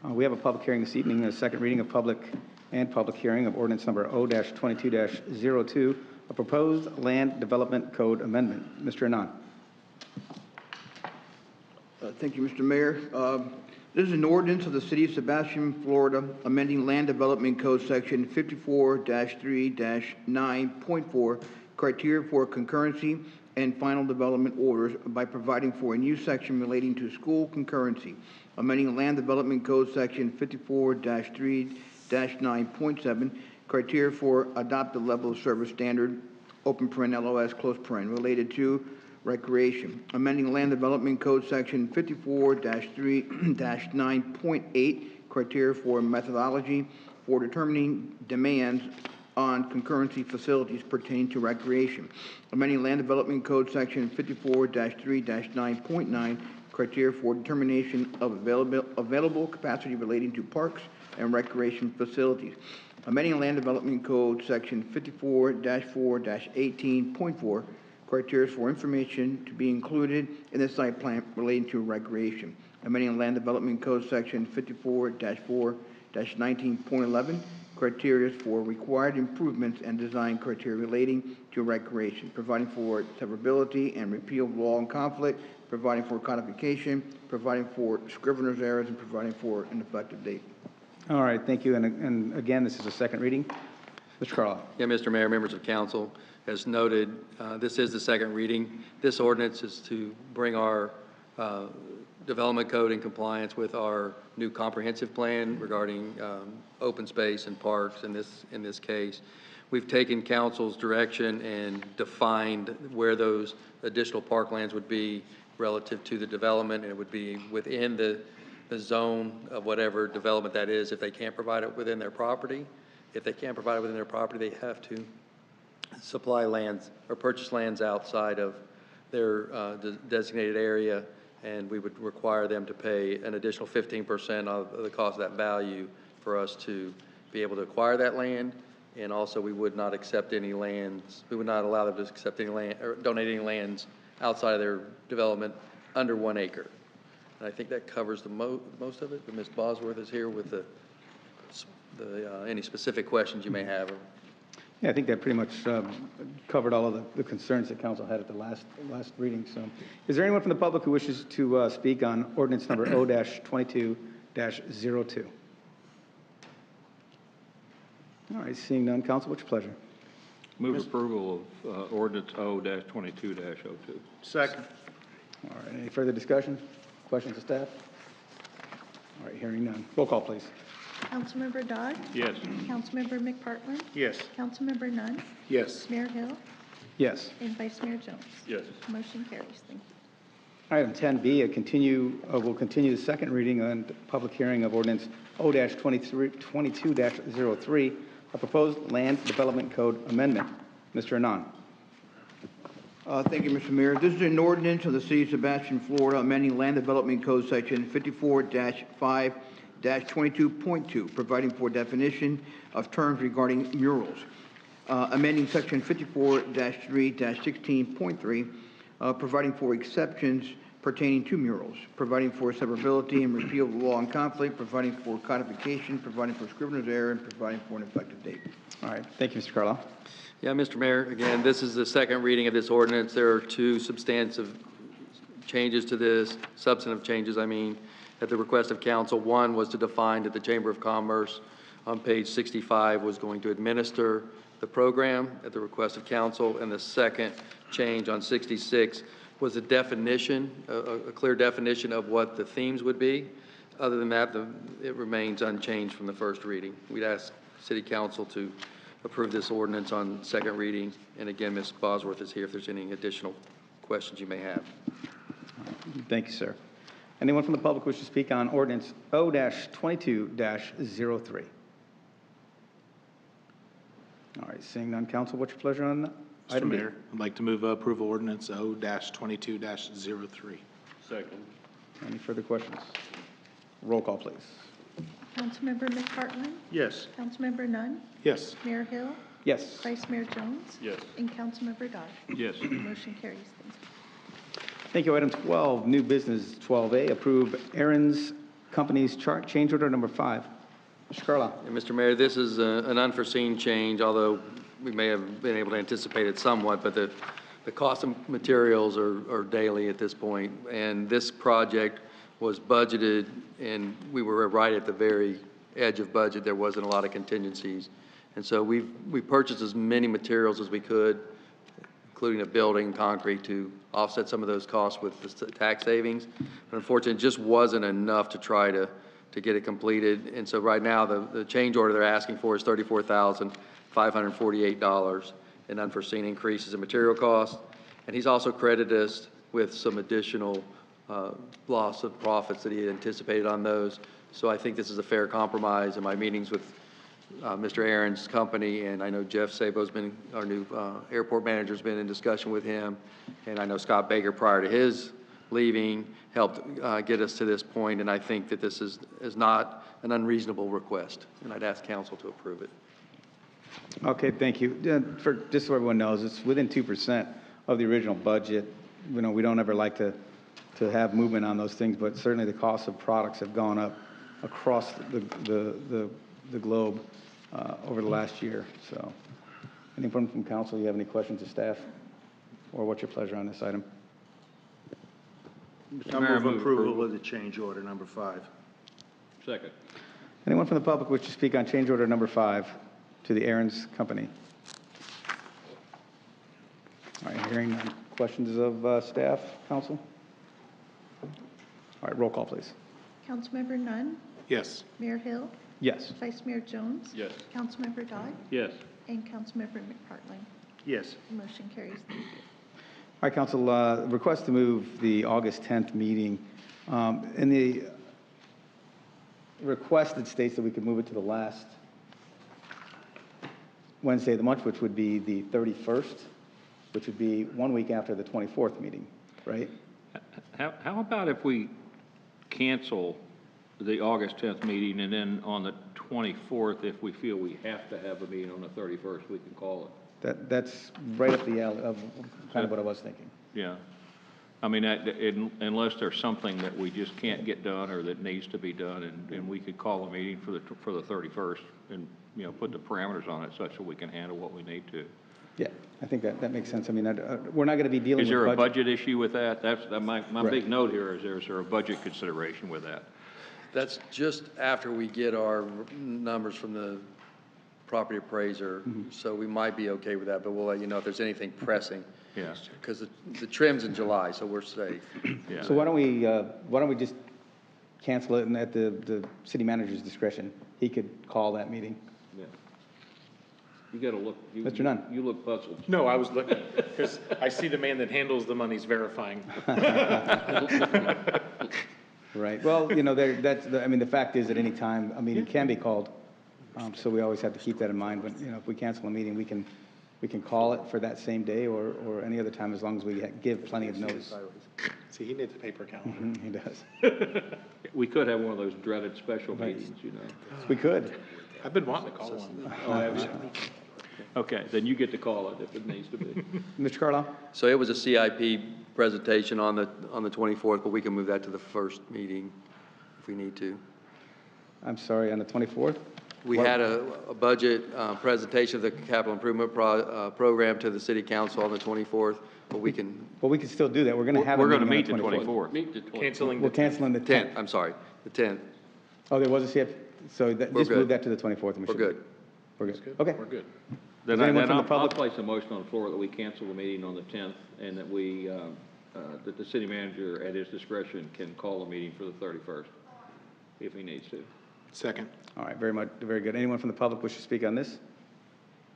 We have a public hearing this evening, a second reading of public hearing of ordinance number O-22-02, a proposed land development code amendment. Mr. Anand. Thank you, Mr. Mayor. This is an ordinance of the City of Sebastian, Florida, amending Land Development Code Section 54-3-9.4, criteria for concurrency and final development orders by providing for a new section relating to school concurrency, amending Land Development Code Section 54-3-9.7, criteria for adopted level of service standard, open paren, LOS, close paren, related to recreation, amending Land Development Code Section 54-3-9.8, criteria for methodology for determining demands on concurrency facilities pertaining to recreation, amending Land Development Code Section 54-3-9.9, criteria for determination of available capacity relating to parks and recreation facilities. Amending Land Development Code, Section 54-4-18.4, criteria for information to be included in the site plan relating to recreation. Amending Land Development Code, Section 54-4-19.11, criteria for required improvements and design criteria relating to recreation, providing for severability and repeal of law and conflict, providing for codification, providing for scrivener's errors, and providing for an effective date. All right, thank you. And again, this is a second reading. Mr. Carlisle. Yeah, Mr. Mayor, members of council, as noted, this is the second reading. This ordinance is to bring our development code in compliance with our new comprehensive plan regarding open space and parks in this case. We've taken council's direction and defined where those additional parklands would be relative to the development, and it would be within the zone of whatever development that is if they can't provide it within their property. If they can't provide it within their property, they have to supply lands or purchase lands outside of their designated area, and we would require them to pay an additional 15% of the cost of that value for us to be able to acquire that land. And also, we would not accept any lands, we would not allow them to accept any land or donate any lands outside of their development under 1 acre. And I think that covers the most of it, but Ms. Bosworth is here with any specific questions you may have. Yeah, I think that pretty much covered all of the concerns that council had at the last reading. So, is there anyone from the public who wishes to speak on ordinance number O-22-02? All right, seeing none, council, what's your pleasure? Move approval of ordinance O-22-02. Second. All right, any further discussion? Questions of staff? All right, hearing none. Roll call, please. Councilmember Dodd? Yes. Councilmember McPartlin? Yes. Councilmember Nunn? Yes. Mayor Hill? Yes. And Vice Mayor Jones? Yes. Motion carries. Thank you. Item 10B, we'll continue the second reading and public hearing of ordinance O-22-03, a proposed land development code amendment. Mr. Anand. Thank you, Mr. Mayor. This is an ordinance of the City of Sebastian, Florida, amending Land Development Code Section 54-5-22.2, providing for definition of terms regarding murals. Amending Section 54-3-16.3, providing for exceptions pertaining to murals, providing for severability and repeal of law and conflict, providing for codification, providing for scrivener's error, and providing for an effective date. All right, thank you, Mr. Carlisle. Yeah, Mr. Mayor, again, this is the second reading of this ordinance. There are two substantive changes to this, substantive changes, I mean, at the request of council. One was to define that the Chamber of Commerce on page 65 was going to administer the program at the request of council, and the second change on 66 was a definition, a clear definition of what the themes would be. Other than that, it remains unchanged from the first reading. We'd ask City Council to approve this ordinance on second reading. And again, Ms. Bosworth is here if there's any additional questions you may have. Thank you, sir. Anyone from the public wish to speak on ordinance O-22-03? All right, seeing none, council, what's your pleasure on that? Mr. Mayor, I'd like to move approval ordinance O-22-03. Second. Any further questions? Roll call, please. Councilmember McPartlin? Yes. Councilmember Nunn? Yes. Mayor Hill? Yes. Vice Mayor Jones? Yes. And Councilmember Dodd? Yes. Motion carries. Thank Thank you. you. Item 12, new business 12A, approve Aaron's Company's chart change order number 5. Mr. Carlisle. And Mr. Mayor, this is an unforeseen change, although we may have been able to anticipate it somewhat, but the cost of materials are daily at this point. And this project was budgeted, and we were right at the very edge of budget. There wasn't a lot of contingencies. And so we purchased as many materials as we could, including a building, concrete, to offset some of those costs with the tax savings. But unfortunately, it just wasn't enough to try to get it completed. And so right now, the change order they're asking for is $34,548 in unforeseen increases in material costs. And he's also credited us with some additional loss of profits that he had anticipated on those. So I think this is a fair compromise. In my meetings with Mr. Aaron's company, and I know Jeff Sabo's been, our new airport manager, has been in discussion with him, and I know Scott Baker prior to his leaving, helped get us to this point, and I think that this is not an unreasonable request, and I'd ask council to approve it. Okay, thank you. Just so everyone knows, it's within 2% of the original budget. You know, we don't ever like to have movement on those things, but certainly the cost of products have gone up across the globe over the last year. So, anyone from council, you have any questions of staff? Or what's your pleasure on this item? I move approval of the change order number 5. Second. Anyone from the public wish to speak on change order number 5 to the Aaron's Company? All right, hearing none. Questions of staff, council? All right, roll call, please. Councilmember Nunn, Yes. Mayor Hill, Yes. Vice Mayor Jones. Yes. Councilmember Dodd, Yes. and Councilmember McPartland. Yes. The motion carries. Thank you. All right, council, request to move the August 10th meeting. In the request, it states that we could move it to the last Wednesday of the month, which would be the 31st, which would be 1 week after the 24th meeting, right? How about if we cancel the August 10th meeting, and then on the 24th, if we feel we have to have a meeting on the 31st, we can call it? That's right up the alley of kind of what I was thinking. Yeah. I mean, unless there's something that we just can't get done or that needs to be done, and we could call a meeting for the 31st and, you know, put the parameters on it such that we can handle what we need to. Yeah, I think that makes sense. I mean, we're not going to be dealing with Is there a budget issue with that? That's my Right. big note here is there a budget consideration with that? That's just after we get our numbers from the property appraiser, so we might be okay with that, but we'll let you know if there's anything pressing. Yeah. Because the trim's in July, so we're safe. Yeah. So why don't we just cancel it, and at the city manager's discretion, he could call that meeting. Yeah. You got to look. Mr. Nunn. You look puzzled. No, I was looking, because I see the man that handles the money's verifying. Right. Well, you know, I mean, the fact is, at any time, a meeting can be called, so we always have to keep that in mind. But, you know, if we cancel a meeting, we can call it for that same day or any other time, as long as we give plenty of notice. See, he needs a paper calendar. He does. We could have one of those dreaded special meetings, you know. We could. I've been wanting to call one. Oh, have you? Okay, then you get to call it if it needs to be. Mr. Carlisle? So it was a CIP presentation on the 24th, but we can move that to the first meeting if we need to. I'm sorry, on the 24th? We had a budget presentation of the capital improvement program to the city council on the 24th, but we can. Well, we can still do that. We're going to have. We're going to meet meet the 24th. We're canceling the 10th. I'm sorry, the 10th. Oh, there was a CIP, so just good. move that to the 24th. And We're good. We're good. Okay. We're good. Then anyone from the I'll public? place a motion on the floor that we cancel the meeting on the 10th and that that the city manager at his discretion can call a meeting for the 31st if he needs to. Second. All right, very good. Anyone from the public wish to speak on this?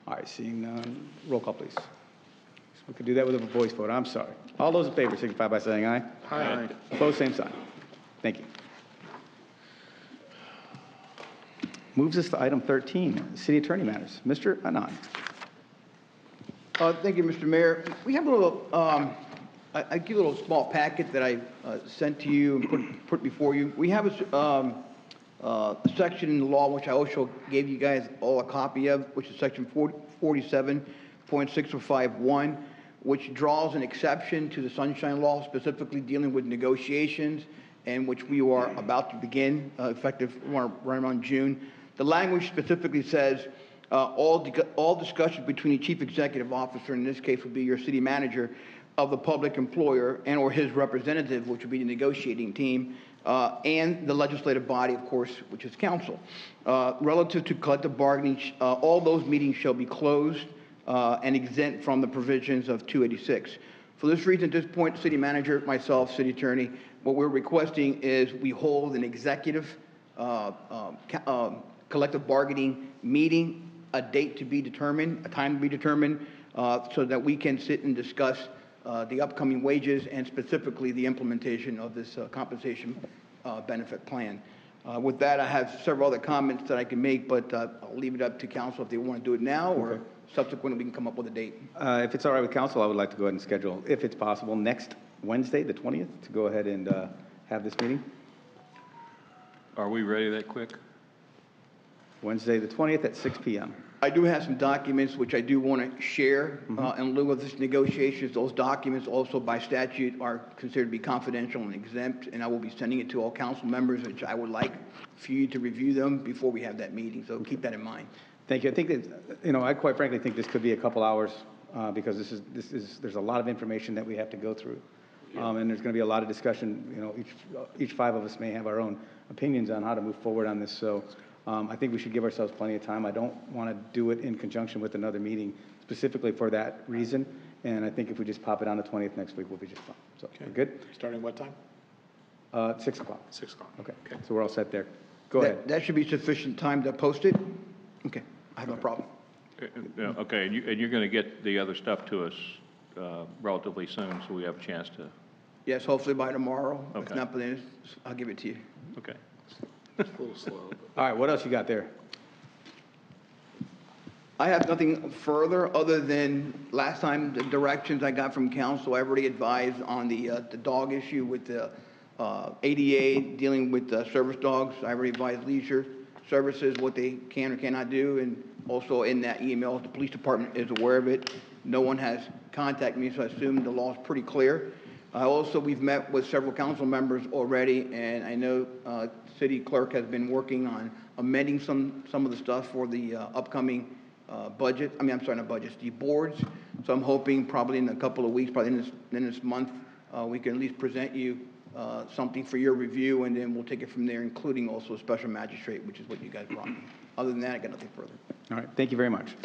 All right, seeing none, roll call, please. We could do that with a voice vote. I'm sorry. All those in favor signify by saying aye. Aye. Opposed, same sign. Thank you. Moves us to item 13, city attorney matters. Mr. Anand. Thank you, Mr. Mayor. We have a little, I give a little small packet that I sent to you and put before you. We have a section in the law, which I also gave you guys all a copy of, which is section 47.651, which draws an exception to the Sunshine Law, specifically dealing with negotiations, and which we are about to begin, effective right around June. The language specifically says, all discussions between the chief executive officer, in this case would be your city manager, of the public employer and or his representative, which would be the negotiating team, and the legislative body, of course, which is council. Relative to collective bargaining, all those meetings shall be closed and exempt from the provisions of 286. For this reason, at this point, city manager, myself, city attorney, what we're requesting is we hold an executive collective bargaining meeting, a date to be determined, a time to be determined, so that we can sit and discuss the upcoming wages and specifically the implementation of this compensation benefit plan. With that, I have several other comments that I can make, but I'll leave it up to council if they want to do it now or subsequently we can come up with a date. If it's all right with council, I would like to go ahead and schedule, if it's possible, next Wednesday, the 20th, to go ahead and have this meeting. Are we ready that quick? Wednesday, the 20th at 6 p.m. I do have some documents which I do want to share in lieu of this negotiations. Those documents also by statute are considered to be confidential and exempt, and I will be sending it to all council members, which I would like for you to review them before we have that meeting, so keep that in mind. Thank you. I think that, I quite frankly think this could be a couple hours because there's a lot of information that we have to go through. And there's going to be a lot of discussion. Each five of us may have our own opinions on how to move forward on this. So I think we should give ourselves plenty of time. I don't want to do it in conjunction with another meeting specifically for that reason. And I think if we just pop it on the 20th next week, we'll be just fine. So we're good? Starting what time? 6 o'clock. 6 o'clock. Okay. So we're all set there. Go ahead. That should be sufficient time to post it? Okay, I have no problem. Okay, and you're going to get the other stuff to us relatively soon, so we have a chance to. Yes, hopefully by tomorrow. Okay. If not, then I'll give it to you. Okay. It's a little slow. All right, what else you got there? I have nothing further other than last time the directions I got from council, I already advised on the dog issue with the ADA dealing with service dogs. I already advised leisure services what they can or cannot do, and also in that email, the police department is aware of it. No one has contacted me, so I assume the law is pretty clear. Also, we've met with several council members already, and I know city clerk has been working on amending some of the stuff for the upcoming budget. I mean, I'm sorry, not budgets, the boards. So I'm hoping probably in a couple of weeks, probably in this month, we can at least present you something for your review, and then we'll take it from there, including also a special magistrate, which is what you guys brought me. Other than that, I got nothing further. All right, thank you very much.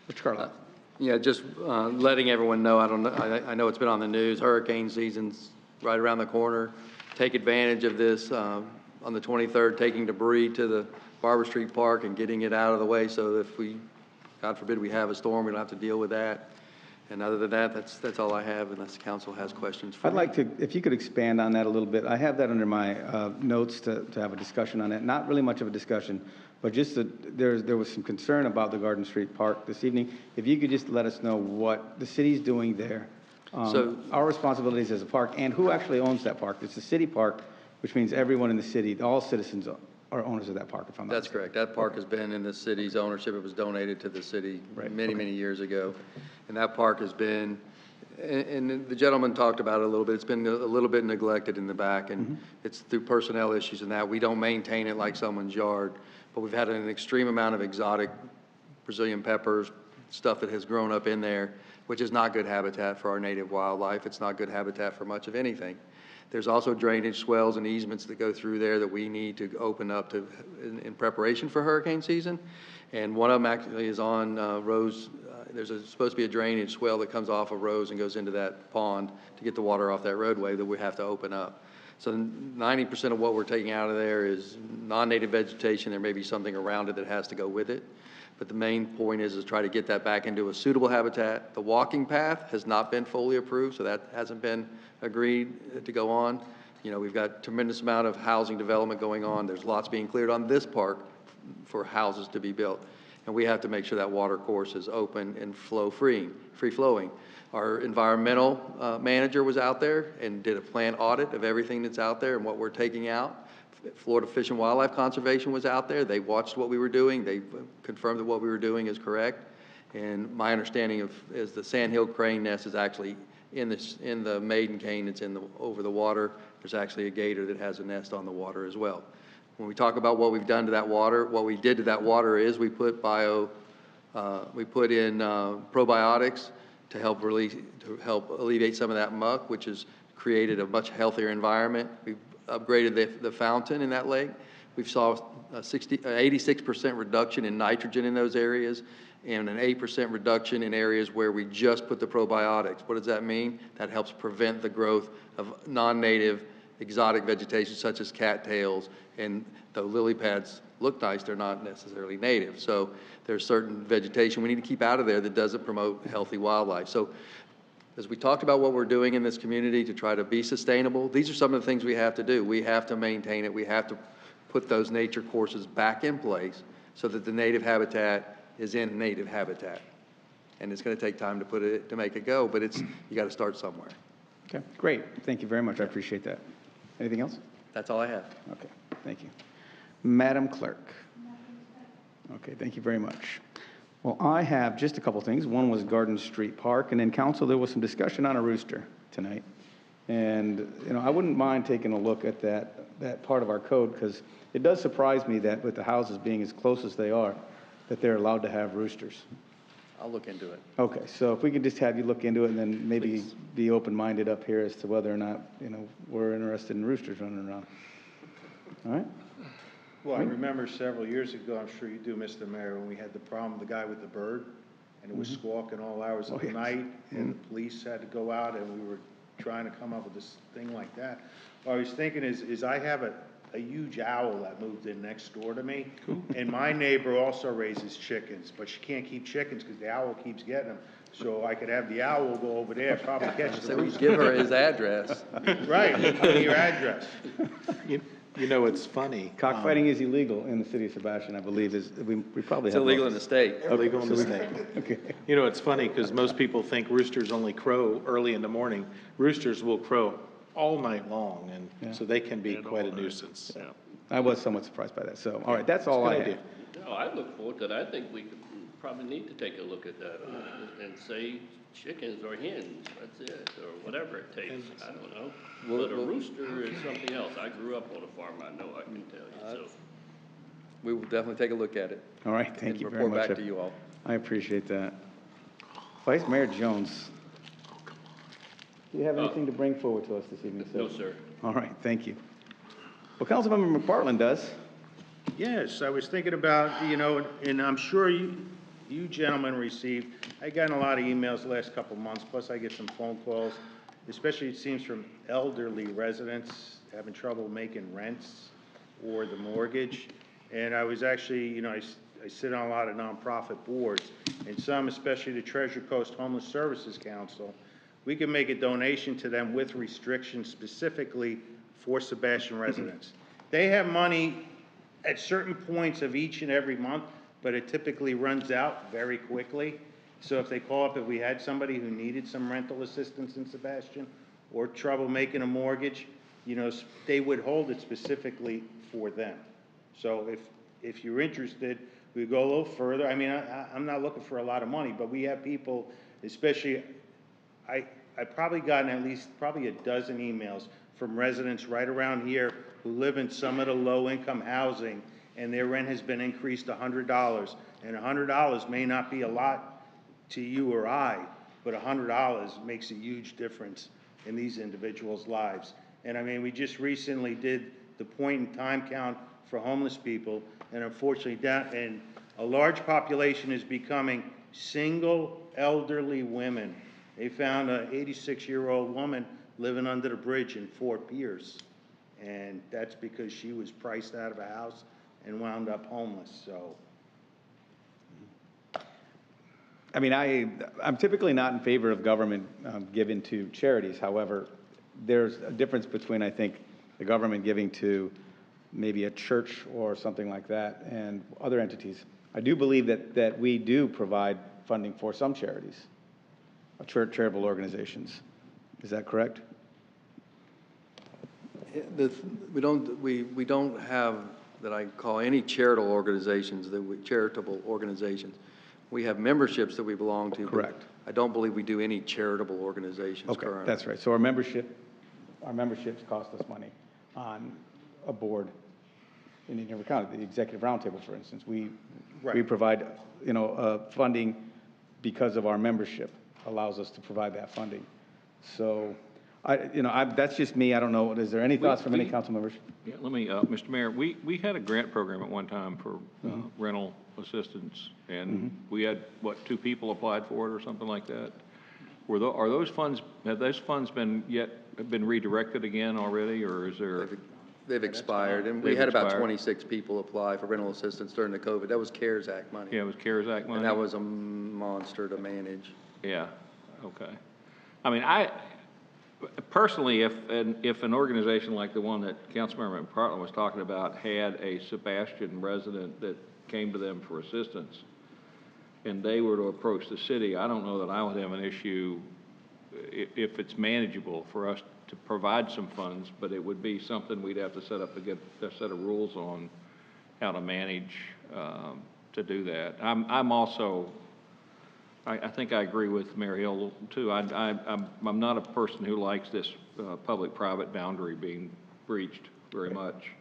Mr. Carlisle. Yeah, just letting everyone know, I know it's been on the news, hurricane season's right around the corner. Take advantage of this on the 23rd, taking debris to the Arbor Street Park and getting it out of the way so that if we, God forbid, we have a storm, we don't have to deal with that. And other than that, that's all I have, unless the council has questions for me. I'd like to, if you could expand on that a little bit. I have that under my notes to have a discussion on it. Not really much of a discussion, but just that there was some concern about the Garden Street Park this evening. If you could just let us know what the city's doing there. So our responsibilities as a park, and who actually owns that park. It's a city park, which means everyone in the city, all citizens are owners of that park, if I'm not That's mistaken. correct. That park has been in the city's ownership. It was donated to the city many years ago. And that park has been, and the gentleman talked about it a little bit, it's been a little bit neglected in the back, and it's through personnel issues and that. We don't maintain it like someone's yard, but we've had an extreme amount of exotic Brazilian peppers, stuff that has grown up in there, which is not good habitat for our native wildlife. It's not good habitat for much of anything. There's also drainage swells and easements that go through there that we need to open up to in preparation for hurricane season. And one of them actually is on Rose. There's supposed to be a drainage swell that comes off of Rose and goes into that pond to get the water off that roadway that we have to open up. So 90% of what we're taking out of there is non-native vegetation. There may be something around it that has to go with it. But the main point is try to get that back into a suitable habitat. The walking path has not been fully approved, so that hasn't been agreed to go on. You know, we've got tremendous amount of housing development going on. There's lots being cleared on this park for houses to be built. And we have to make sure that water course is open and free flowing. Our environmental manager was out there and did a plant audit of everything that's out there and what we're taking out. Florida Fish and Wildlife Conservation was out there. They watched what we were doing. They confirmed that what we were doing is correct. And my understanding is the sandhill crane nest is actually in the maiden cane. It's over the water. There's actually a gator that has a nest on the water as well. When we talk about what we've done to that water, what we did to that water is we put in probiotics to help alleviate some of that muck, which has created a much healthier environment. We've upgraded the fountain in that lake. We've saw an 86% reduction in nitrogen in those areas and an 8% reduction in areas where we just put the probiotics. What does that mean? That helps prevent the growth of non-native exotic vegetation such as cattails, and the lily pads look nice, they're not necessarily native. So there's certain vegetation we need to keep out of there that doesn't promote healthy wildlife. So as we talked about what we're doing in this community to try to be sustainable, these are some of the things we have to do. We have to maintain it. We have to put those nature courses back in place so that the native habitat is in native habitat. and it's going to take time to make it go, but you got to start somewhere. Okay, great. Thank you very much. I appreciate that. Anything else? That's all I have. Okay, thank you. Madam Clerk. Okay, thank you very much. Well, I have just a couple things. One was Garden Street Park, and then council, there was some discussion on a rooster tonight. And, I wouldn't mind taking a look at that part of our code, because it does surprise me that with the houses being as close as they are, that they're allowed to have roosters. I'll look into it. Okay, so if we could just have you look into it and then maybe be open-minded up here as to whether or not, we're interested in roosters running around. All right? Well, I remember several years ago, I'm sure you do, Mr. Mayor, when we had the problem, the guy with the bird, and it was squawking all hours of the night, and the police had to go out, and we were trying to come up with this thing like that. What I was thinking is I have a huge owl that moved in next door to me, and my neighbor also raises chickens, but she can't keep chickens because the owl keeps getting them. So I could have the owl go over there, probably catch the So we rooster. give her his address. Right, give me your address. It's funny. Cockfighting is illegal in the city of Sebastian, I believe, we probably It's have. illegal in the state. Illegal in the state. Okay. It's funny because most people think roosters only crow early in the morning. Roosters will crow all night long, and so they can be quite a nuisance. Yeah. I was somewhat surprised by that, so, all right, that's all I have. No, I look forward to that. I think we could probably need to take a look at that and say chickens or hens, that's it, or whatever it takes. I don't know. But a rooster is something else. I grew up on a farm, I know, I can tell you, so. We will definitely take a look at it. All right, thank you very much. Report back to you all. I appreciate that. Vice Mayor Jones. Do you have anything to bring forward to us this evening, sir? No, sir. All right, thank you. Well, Councilmember McPartlin does. Yes, I was thinking about, and I'm sure you gentlemen received, I've gotten a lot of emails the last couple of months, plus I get some phone calls, especially it seems from elderly residents having trouble making rents or the mortgage. And I was actually, I sit on a lot of nonprofit boards, and some, especially the Treasure Coast Homeless Services Council, we can make a donation to them with restrictions specifically for Sebastian residents. They have money at certain points of each and every month, but it typically runs out very quickly. So if they call up, if we had somebody who needed some rental assistance in Sebastian or trouble making a mortgage, they would hold it specifically for them. So if you're interested, we go a little further. I mean, I'm not looking for a lot of money, but we have people, especially, I've probably gotten at least probably a dozen emails from residents right around here who live in some of the low-income housing, and their rent has been increased $100. And $100 may not be a lot to you or I, but $100 makes a huge difference in these individuals' lives. And I mean, we just recently did the point-in-time count for homeless people, and unfortunately, and a large population is becoming single elderly women. They found an 86-year-old woman living under the bridge in Fort Pierce, and that's because she was priced out of a house and wound up homeless. So, I mean, I'm typically not in favor of government given to charities. However, there's a difference between, I think, the government giving to maybe a church or something like that and other entities. I do believe that we do provide funding for some charities, charitable organizations. Is that correct? We don't have that I call any charitable organizations charitable organizations. We have memberships that we belong to. Correct. I don't believe we do any charitable organizations Okay, currently. that's right. So our memberships cost us money on a board in every county. The Executive Roundtable, for instance, we provide funding because of our membership allows us to provide that funding. So that's just me. I don't know. Is there any thoughts from any council members? Yeah, let me, Mr. Mayor, we had a grant program at one time for rental assistance, and we had, 2 people applied for it or something like that? Are those funds, have those funds been redirected again already, or is there? They've expired, and we had about 26 people apply for rental assistance during the COVID. That was CARES Act money. Yeah, it was CARES Act money? And that was a monster to manage. Yeah, okay. I mean, personally, if an organization like the one that Councilmember McPartlin was talking about had a Sebastian resident that came to them for assistance, and they were to approach the city, I don't know that I would have an issue if it's manageable for us to provide some funds, but it would be something we'd have to set up a set of rules on how to manage to do that. I'm also, I think I agree with Mary Hill too. I'm not a person who likes this public-private boundary being breached very much,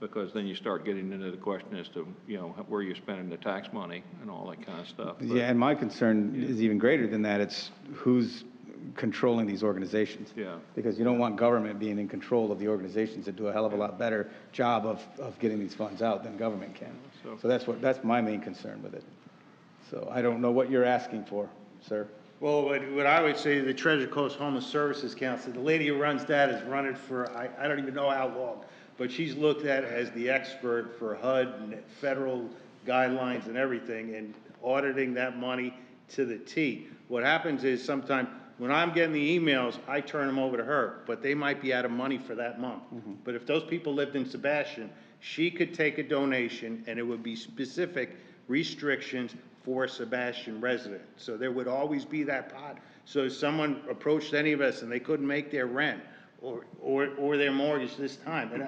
because then you start getting into the question as to, you know, where you're spending the tax money and all that kind of stuff. But, Yeah, and my concern is even greater than that. It's who's controlling these organizations. Yeah. Because you don't want government being in control of the organizations that do a hell of a lot better job of getting these funds out than government can. So that's my main concern with it. So I don't know what you're asking for, sir. Well, what I would say, the Treasure Coast Homeless Services Council, the lady who runs that has run it for, I don't even know how long, but she's looked at as the expert for HUD and federal guidelines and everything, and auditing that money to the T. What happens is sometimes when I'm getting the emails, I turn them over to her, but they might be out of money for that month. But if those people lived in Sebastian, she could take a donation and it would be specific restrictions for a Sebastian resident. So there would always be that pot. So if someone approached any of us and they couldn't make their rent or their mortgage this time, and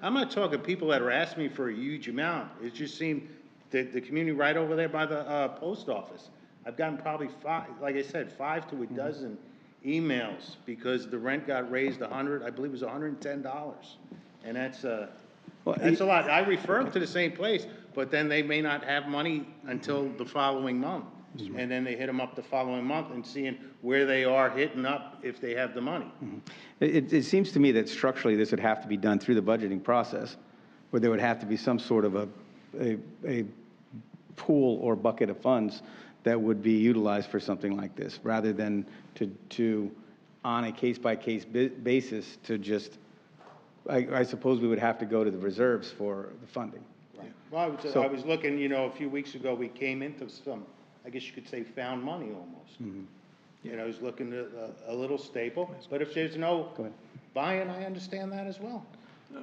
I'm not talking people that are asking me for a huge amount. It just seemed that the community right over there by the post office, I've gotten probably 5, like I said, 5 to a dozen emails because the rent got raised I believe it was $110. And that's a lot. I refer them to the same place, but then they may not have money until the following month. And then they hit them up the following month and seeing where they are hitting up if they have the money. It seems to me that structurally this would have to be done through the budgeting process, where there would have to be some sort of a pool or bucket of funds that would be utilized for something like this, rather than to on a case-by-case basis to just, I suppose we would have to go to the reserves for the funding. Right. Well, I was looking, you know, a few weeks ago, we came into some, I guess you could say, found money almost. You know, I was looking at a little staple, but if there's no buy-in, I understand that as well.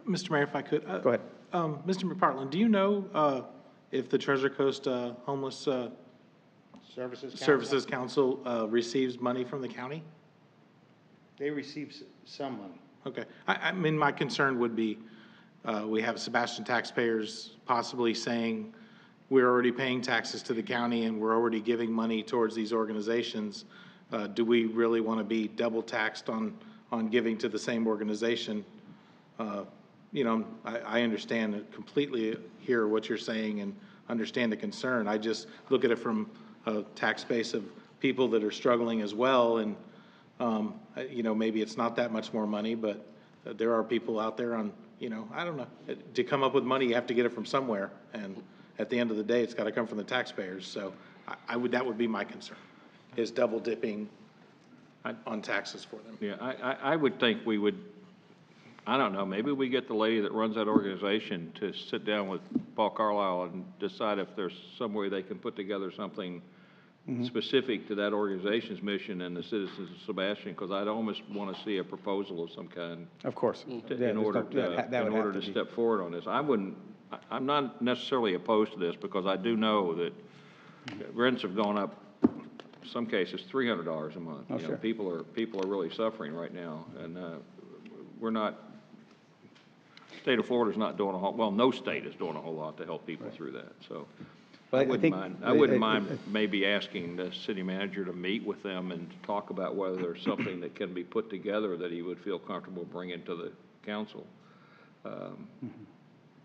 Mr. Mayor, if I could. Go ahead. Mr. McPartland, do you know if the Treasure Coast Homeless Services Council receives money from the county? They receive some money. Okay. I mean, my concern would be we have Sebastian taxpayers possibly saying we're already paying taxes to the county and we're already giving money towards these organizations. Do we really want to be double taxed on giving to the same organization? You know, I understand and completely hear what you're saying and understand the concern. I just look at it from a tax base of people that are struggling as well. And, you know, maybe it's not that much more money, but there are people out there on, you know, I don't know. To come up with money, you have to get it from somewhere. And at the end of the day, it's got to come from the taxpayers. So that would be my concern, is double dipping on taxes for them. Yeah, I would think we would, I don't know, maybe we get the lady that runs that organization to sit down with Paul Carlisle and decide if there's some way they can put together something specific to that organization's mission and the citizens of Sebastian, because I'd almost want to see a proposal of some kind. Of course. In order to step forward on this. I'm not necessarily opposed to this, because I do know that rents have gone up, in some cases, $300 a month. Oh, You know, people are really suffering right now, and we're not. State of Florida's not doing a whole. Well, no state is doing a whole lot to help people through that. So. But I wouldn't mind maybe asking the city manager to meet with them and talk about whether there's something that can be put together that he would feel comfortable bringing to the council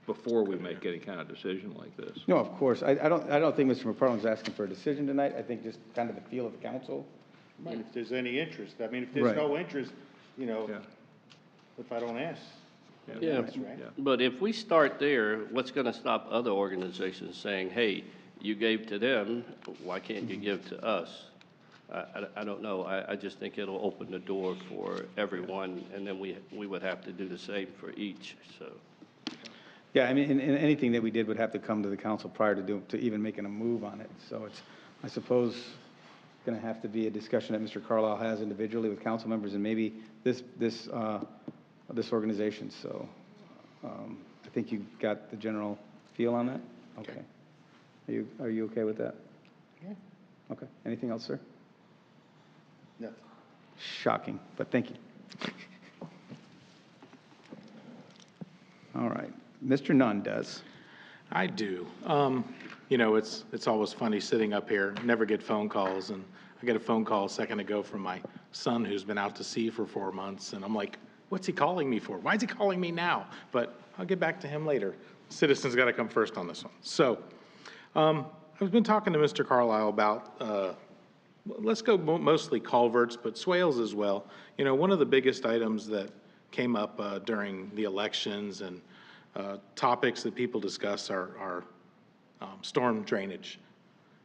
before we make any kind of decision like this. No, of course. I don't think Mr. McParland's asking for a decision tonight. I think just kind of the feel of the council. Right. If there's any interest. I mean, if there's no interest, you know, if I don't ask. Yeah, but if we start there, what's going to stop other organizations saying, hey, you gave to them, why can't you give to us? I don't know. I just think it'll open the door for everyone, and then we would have to do the same for each, so. Yeah, I mean, and anything that we did would have to come to the council prior to even making a move on it. So it's, I suppose, going to have to be a discussion that Mr. Carlisle has individually with council members and maybe this organization. So I think you got the general feel on that? Okay. Are you okay with that? Okay. Anything else, sir? No. Shocking, but thank you. All right. Mr. Nunn does. I do. You know, it's always funny sitting up here, never get phone calls, and I get a phone call a second ago from my son who's been out to sea for 4 months, and I'm like, what's he calling me for? Why is he calling me now? But I'll get back to him later. Citizens got to come first on this one. So I've been talking to Mr. Carlisle about, let's go mostly culverts, but swales as well. You know, one of the biggest items that came up during the elections and topics that people discuss are storm drainage.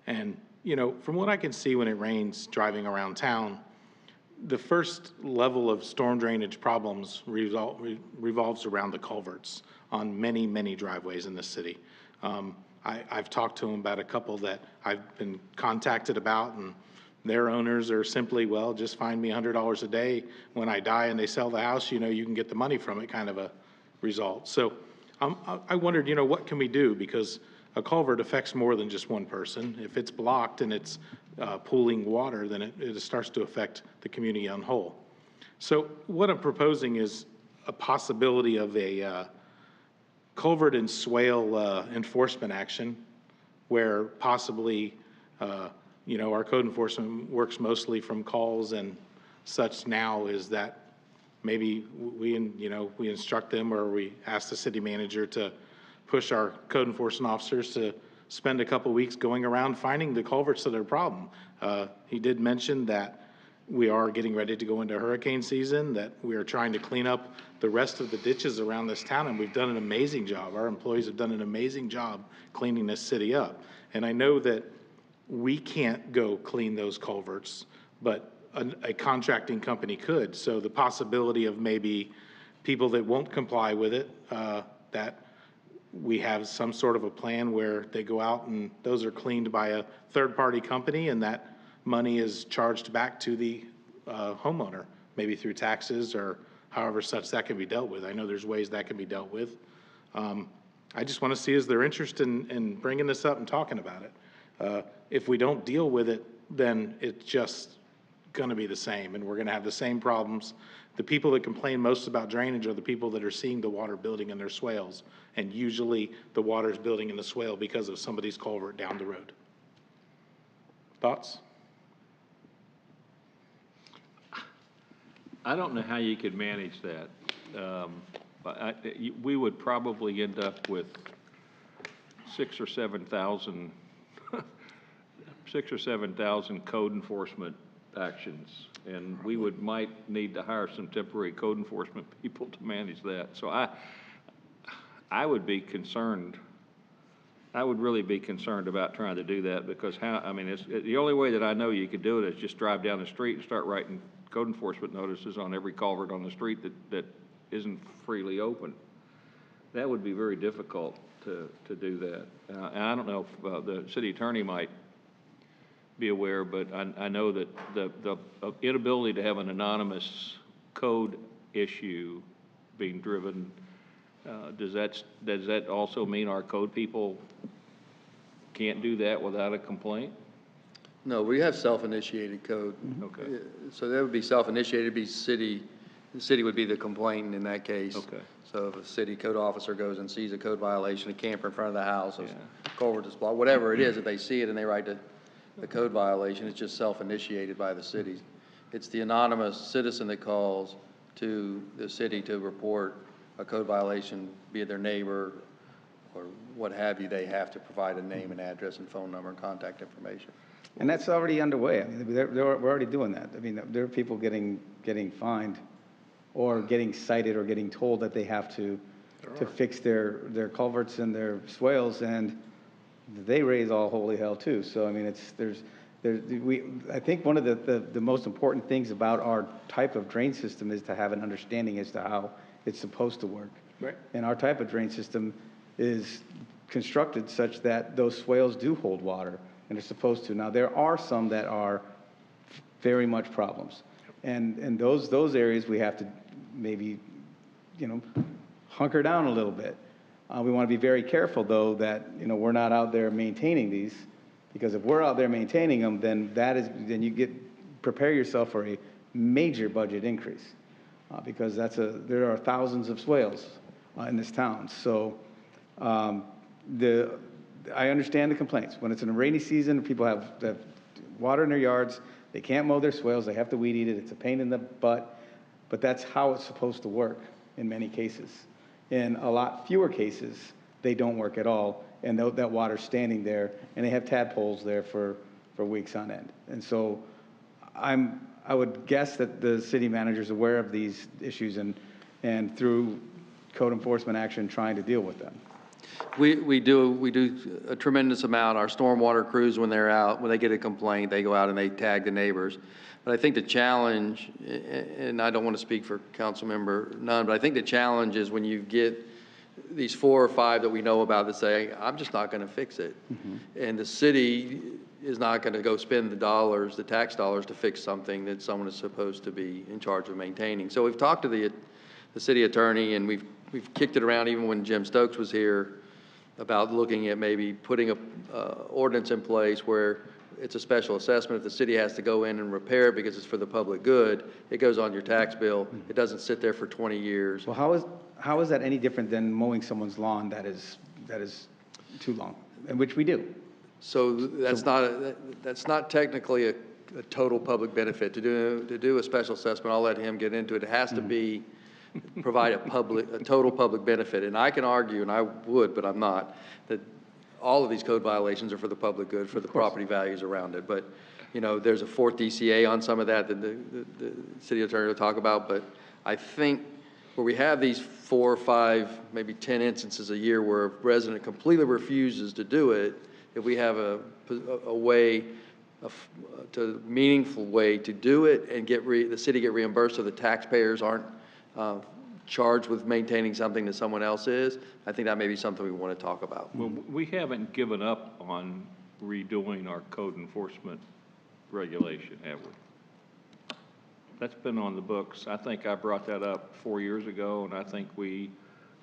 And, you know, from what I can see when it rains driving around town, the first level of storm drainage problems revolves around the culverts on many, many driveways in the city. I've talked to them about a couple that I've been contacted about, and their owners are simply, well, just find me $100 a day. When I die and they sell the house, you know, you can get the money from it, kind of a result. So I wondered, you know, what can we do? Because a culvert affects more than just one person. If it's blocked and it's pooling water, then it starts to affect the community on whole. So what I'm proposing is a possibility of a culvert and swale enforcement action where possibly, you know, our code enforcement works mostly from calls and such now, is that maybe we instruct them, or we ask the city manager to push our code enforcement officers to spend a couple weeks going around finding the culverts that are a problem. He did mention that we are getting ready to go into hurricane season, that we are trying to clean up the rest of the ditches around this town, and we've done an amazing job. Our employees have done an amazing job cleaning this city up. And I know that we can't go clean those culverts, but a contracting company could. So the possibility of maybe people that won't comply with it, that we have some sort of a plan where they go out and those are cleaned by a third-party company, and that money is charged back to the homeowner, maybe through taxes or however such that can be dealt with. I know there's ways that can be dealt with. I just want to see, is there interest in bringing this up and talking about it? If we don't deal with it, then it's just going to be the same, and we're going to have the same problems. The people that complain most about drainage are the people that are seeing the water building in their swales, and usually the water is building in the swale because of somebody's culvert down the road. Thoughts? I don't know how you could manage that. But we would probably end up with 6,000 or 7,000 code enforcement actions, and we might need to hire some temporary code enforcement people to manage that. So I would be concerned. I would really be concerned about trying to do that, because it's the only way that I know you could do it is just drive down the street and start writing code enforcement notices on every culvert on the street that isn't freely open. That would be very difficult to do that. And I don't know if the city attorney might be aware, but I know that the inability to have an anonymous code issue being driven, does that also mean our code people can't do that without a complaint? No, we have self-initiated code. Okay. So that would be self-initiated, the city would be the complainant in that case. Okay. So if a city code officer goes and sees a code violation, a camper in front of the house, a culvert is blocked, whatever it is, if they see it and they write the code violation, it's just self-initiated by the city. It's the anonymous citizen that calls to the city to report a code violation, be it their neighbor or what have you. They have to provide a name and address and phone number and contact information. And that's already underway. I mean, we're already doing that. I mean, there are people getting fined or getting cited or getting told that they have to fix their culverts and their swales, and they raise all holy hell too. So I mean, I think one of the most important things about our type of drain system is to have an understanding as to how it's supposed to work. Right. And our type of drain system is constructed such that those swales do hold water, and they're supposed to. Now, there are some that are very much problems. And those areas we have to maybe, hunker down a little bit. We want to be very careful, though, that, we're not out there maintaining these, Because if we're out there maintaining them, then then you prepare yourself for a major budget increase. Because there are thousands of swales in this town. So I understand the complaints. When it's in a rainy season, people have water in their yards, they can't mow their swales, they have to weed eat it, it's a pain in the butt, but that's how it's supposed to work in many cases. In a lot fewer cases, they don't work at all, and that water's standing there, and they have tadpoles there for weeks on end. And so I would guess that the city manager's aware of these issues and through code enforcement action trying to deal with them. We do a tremendous amount. Our stormwater crews, when they're out, when they get a complaint, they go out and they tag the neighbors. But I think the challenge, and I don't want to speak for Councilmember Nunn, but I think the challenge is when you get these 4 or 5 that we know about that say, I'm just not going to fix it. And the city is not going to go spend the tax dollars to fix something that someone is supposed to be in charge of maintaining. So we've talked to the city attorney, and we've kicked it around even when Jim Stokes was here about looking at maybe putting a ordinance in place where it's a special assessment. If the city has to go in and repair it because it's for the public good, it goes on your tax bill. It doesn't sit there for 20 years. Well, how is that any different than mowing someone's lawn that is too long, and which we do? So that's not technically a total public benefit. To do a special assessment, I'll let him get into it. It has to be provide a total public benefit. And I can argue, and I would, but I'm not, that all of these code violations are for the public good, for the property values around it. But, you know, there's a 4th DCA on some of that the city attorney will talk about. But I think where we have these 4 or 5, maybe 10 instances a year where a resident completely refuses to do it, if we have a way, meaningful way to do it and the city get reimbursed so the taxpayers aren't charged with maintaining something that someone else is, I think that may be something we want to talk about. Well, we haven't given up on redoing our code enforcement regulation, have we? That's been on the books. I think I brought that up 4 years ago, and I think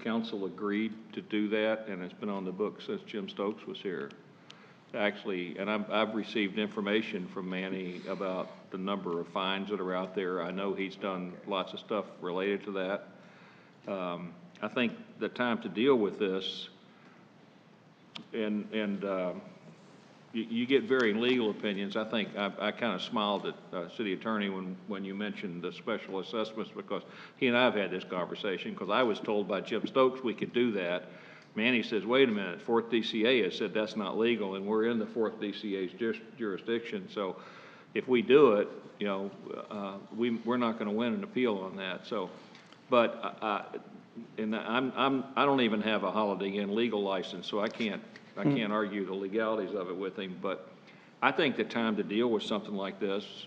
council agreed to do that, and it's been on the books since Jim Stokes was here. Actually, and I've received information from Manny about the number of fines that are out there. I know he's done lots of stuff related to that. I think the time to deal with this, and you get varying legal opinions. I think I kind of smiled at city attorney when you mentioned the special assessments, because he and I have had this conversation, because I was told by Jim Stokes we could do that. Manny says, wait a minute, 4th DCA has said that's not legal, and we're in the 4th DCA's jurisdiction. So if we do it, you know, we're not going to win an appeal on that. So, but I don't even have a Holiday Inn legal license, so I can't argue the legalities of it with him. But I think the time to deal with something like this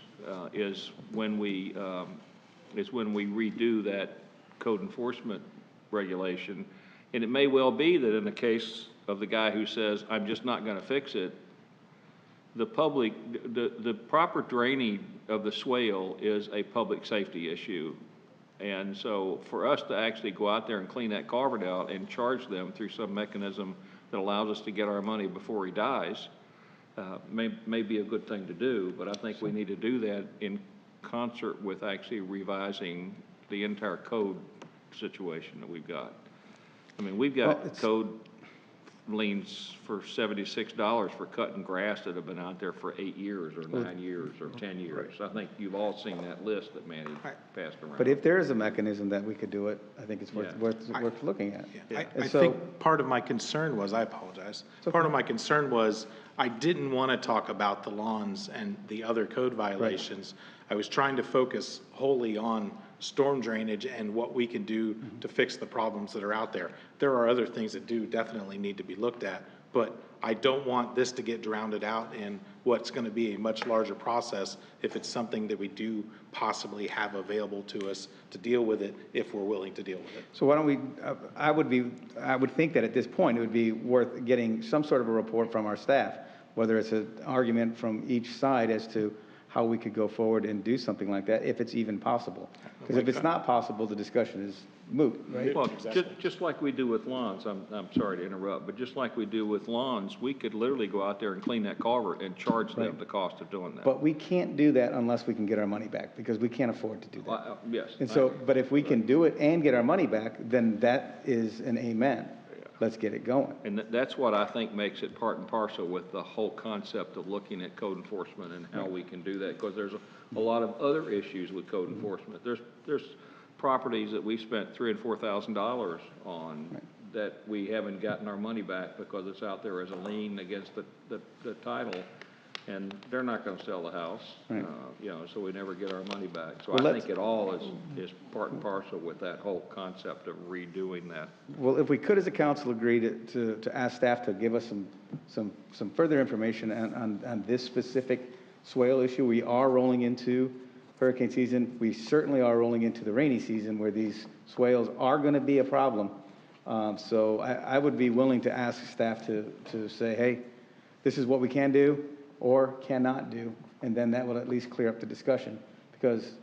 is when we redo that code enforcement regulation. And it may well be that in the case of the guy who says, I'm just not going to fix it, the proper draining of the swale is a public safety issue. And so for us to actually go out there and clean that culvert out and charge them through some mechanism that allows us to get our money before he dies may be a good thing to do. But I think we need to do that in concert with actually revising the entire code situation that we've got. I mean, we've got code liens for $76 for cutting grass that have been out there for 8 years or 9 years or 10 years. I think you've all seen that list that Manny passed around. But if there is a mechanism that we could do it, I think it's worth looking at. I think part of my concern was, I apologize, part of my concern was I didn't want to talk about the lawns and the other code violations. I was trying to focus wholly on storm drainage and what we can do to fix the problems that are out there. There are other things that do definitely need to be looked at, but I don't want this to get drowned out in what's going to be a much larger process if it's something that we do possibly have available to us to deal with it if we're willing to deal with it. So why don't we, I would think that at this point it would be worth getting some sort of a report from our staff, whether it's an argument from each side as to how we could go forward and do something like that, if it's even possible. Because if it's not possible, the discussion is moot, right? Well, just like we do with lawns, I'm sorry to interrupt, but just like we do with lawns, we could literally go out there and clean that culvert and charge them the cost of doing that. But we can't do that unless we can get our money back, because we can't afford to do that. Yes. And so, but if we can do it and get our money back, then that is an amen. Let's get it going. And that's what I think makes it part and parcel with the whole concept of looking at code enforcement and how we can do that, because there's a lot of other issues with code enforcement. There's properties that we spent $3,000 and $4,000 on that we haven't gotten our money back because it's out there as a lien against the title, and they're not going to sell the house, you know, so we never get our money back. So Well, I think it all is part and parcel with that whole concept of redoing that. Well, if we could, as a council, agree to ask staff to give us some further information on this specific swale issue. We are rolling into hurricane season. We certainly are rolling into the rainy season where these swales are going to be a problem. So I would be willing to ask staff to say, hey, this is what we can do or cannot do, and then that will at least clear up the discussion. Because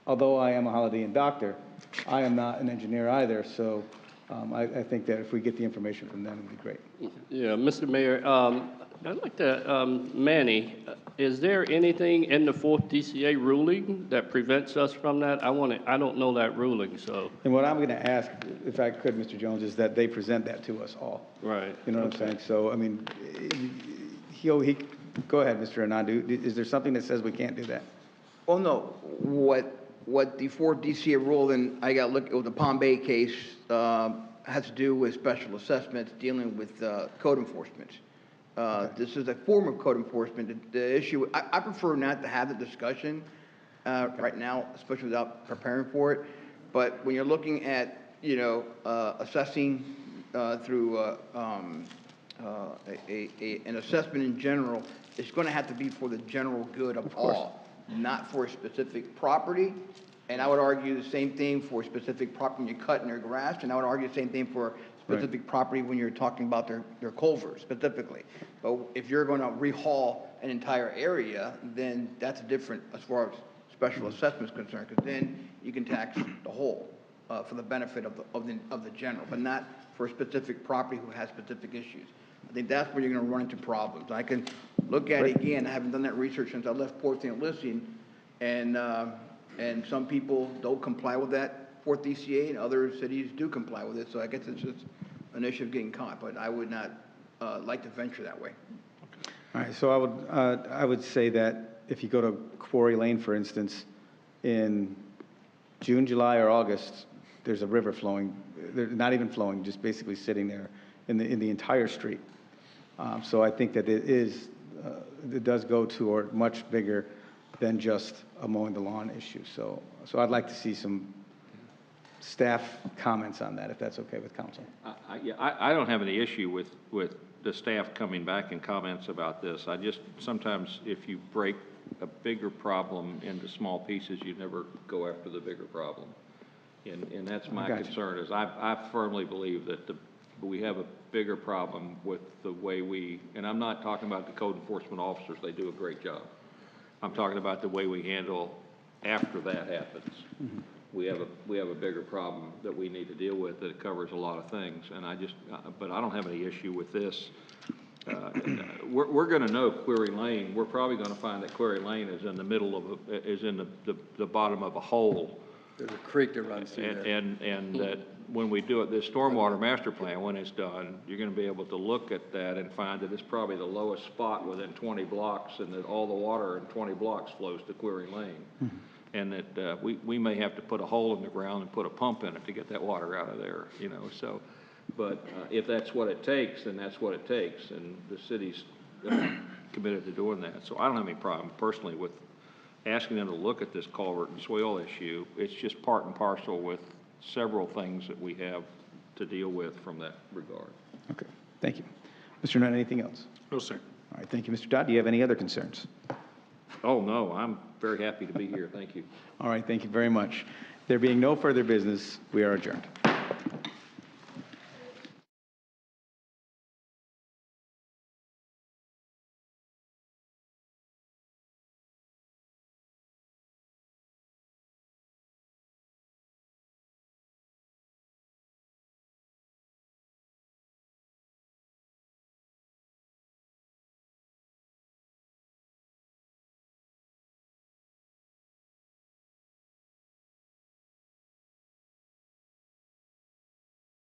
although I am a Holiday Inn doctor, I am not an engineer either, so I think that if we get the information from them, it would be great. Yeah, Mr. Mayor, I'd like to, Manny, is there anything in the fourth DCA ruling that prevents us from that? I don't know that ruling, so. And what I'm going to ask, if I could, Mr. Jones, is that they present that to us all. Right. You know what I'm saying? So, I mean, go ahead, Mr. Anandu. Is there something that says we can't do that? Oh, no. What the fourth DCA ruled, and I got to look at the Palm Bay case, has to do with special assessments dealing with code enforcement. This is a form of code enforcement. The issue, I prefer not to have the discussion right now, especially without preparing for it. But when you're looking at, you know, assessing through an assessment in general, it's going to have to be for the general good of all, not for a specific property. And I would argue the same thing for a specific property when you're cutting their grass, and I would argue the same thing for specific property when you're talking about their culverts specifically. But if you're going to rehaul an entire area, then that's different as far as special assessment is concerned, because then you can tax the whole for the benefit of the general, but not for a specific property who has specific issues. I think that's where you're going to run into problems. I can look at it again. I haven't done that research since I left Port St. Lucie, and some people don't comply with that fourth DCA, and other cities do comply with it. So I guess it's just an issue of getting caught, but I would not like to venture that way. All right, so I would say that if you go to Quarry Lane, for instance, in June, July, or August, there's a river flowing. They're not even flowing, just basically sitting there in the entire street. So I think that it does go toward much bigger than just a mowing the lawn issue. So I'd like to see some staff comments on that, if that's okay with council. I don't have any issue with the staff coming back and comments about this. I just, sometimes if you break a bigger problem into small pieces, you never go after the bigger problem. And that's my concern, is I firmly believe that we have a bigger problem with the way and I'm not talking about the code enforcement officers, they do a great job. I'm talking about the way we handle after that happens. Mm-hmm. We have a bigger problem that we need to deal with that covers a lot of things, and but I don't have any issue with this. We're going to know Quarry Lane. We're probably going to find that Quarry Lane is in the middle of is in the bottom of a hole. There's a creek that runs through there. And that when we do it, this stormwater master plan, when it's done, you're going to be able to look at that and find that it's probably the lowest spot within 20 blocks, and that all the water in 20 blocks flows to Quarry Lane. Mm-hmm. And that we may have to put a hole in the ground and put a pump in it to get that water out of there, you know. So, but if that's what it takes, then that's what it takes, and the city's committed to doing that. So I don't have any problem personally with asking them to look at this culvert and swale issue. It's just part and parcel with several things that we have to deal with from that regard. Okay, thank you. Mr. Nutt, anything else? No, sir. All right, thank you. Mr. Dodd, do you have any other concerns? Oh, no, I'm very happy to be here. Thank you. All right, thank you very much. There being no further business, we are adjourned.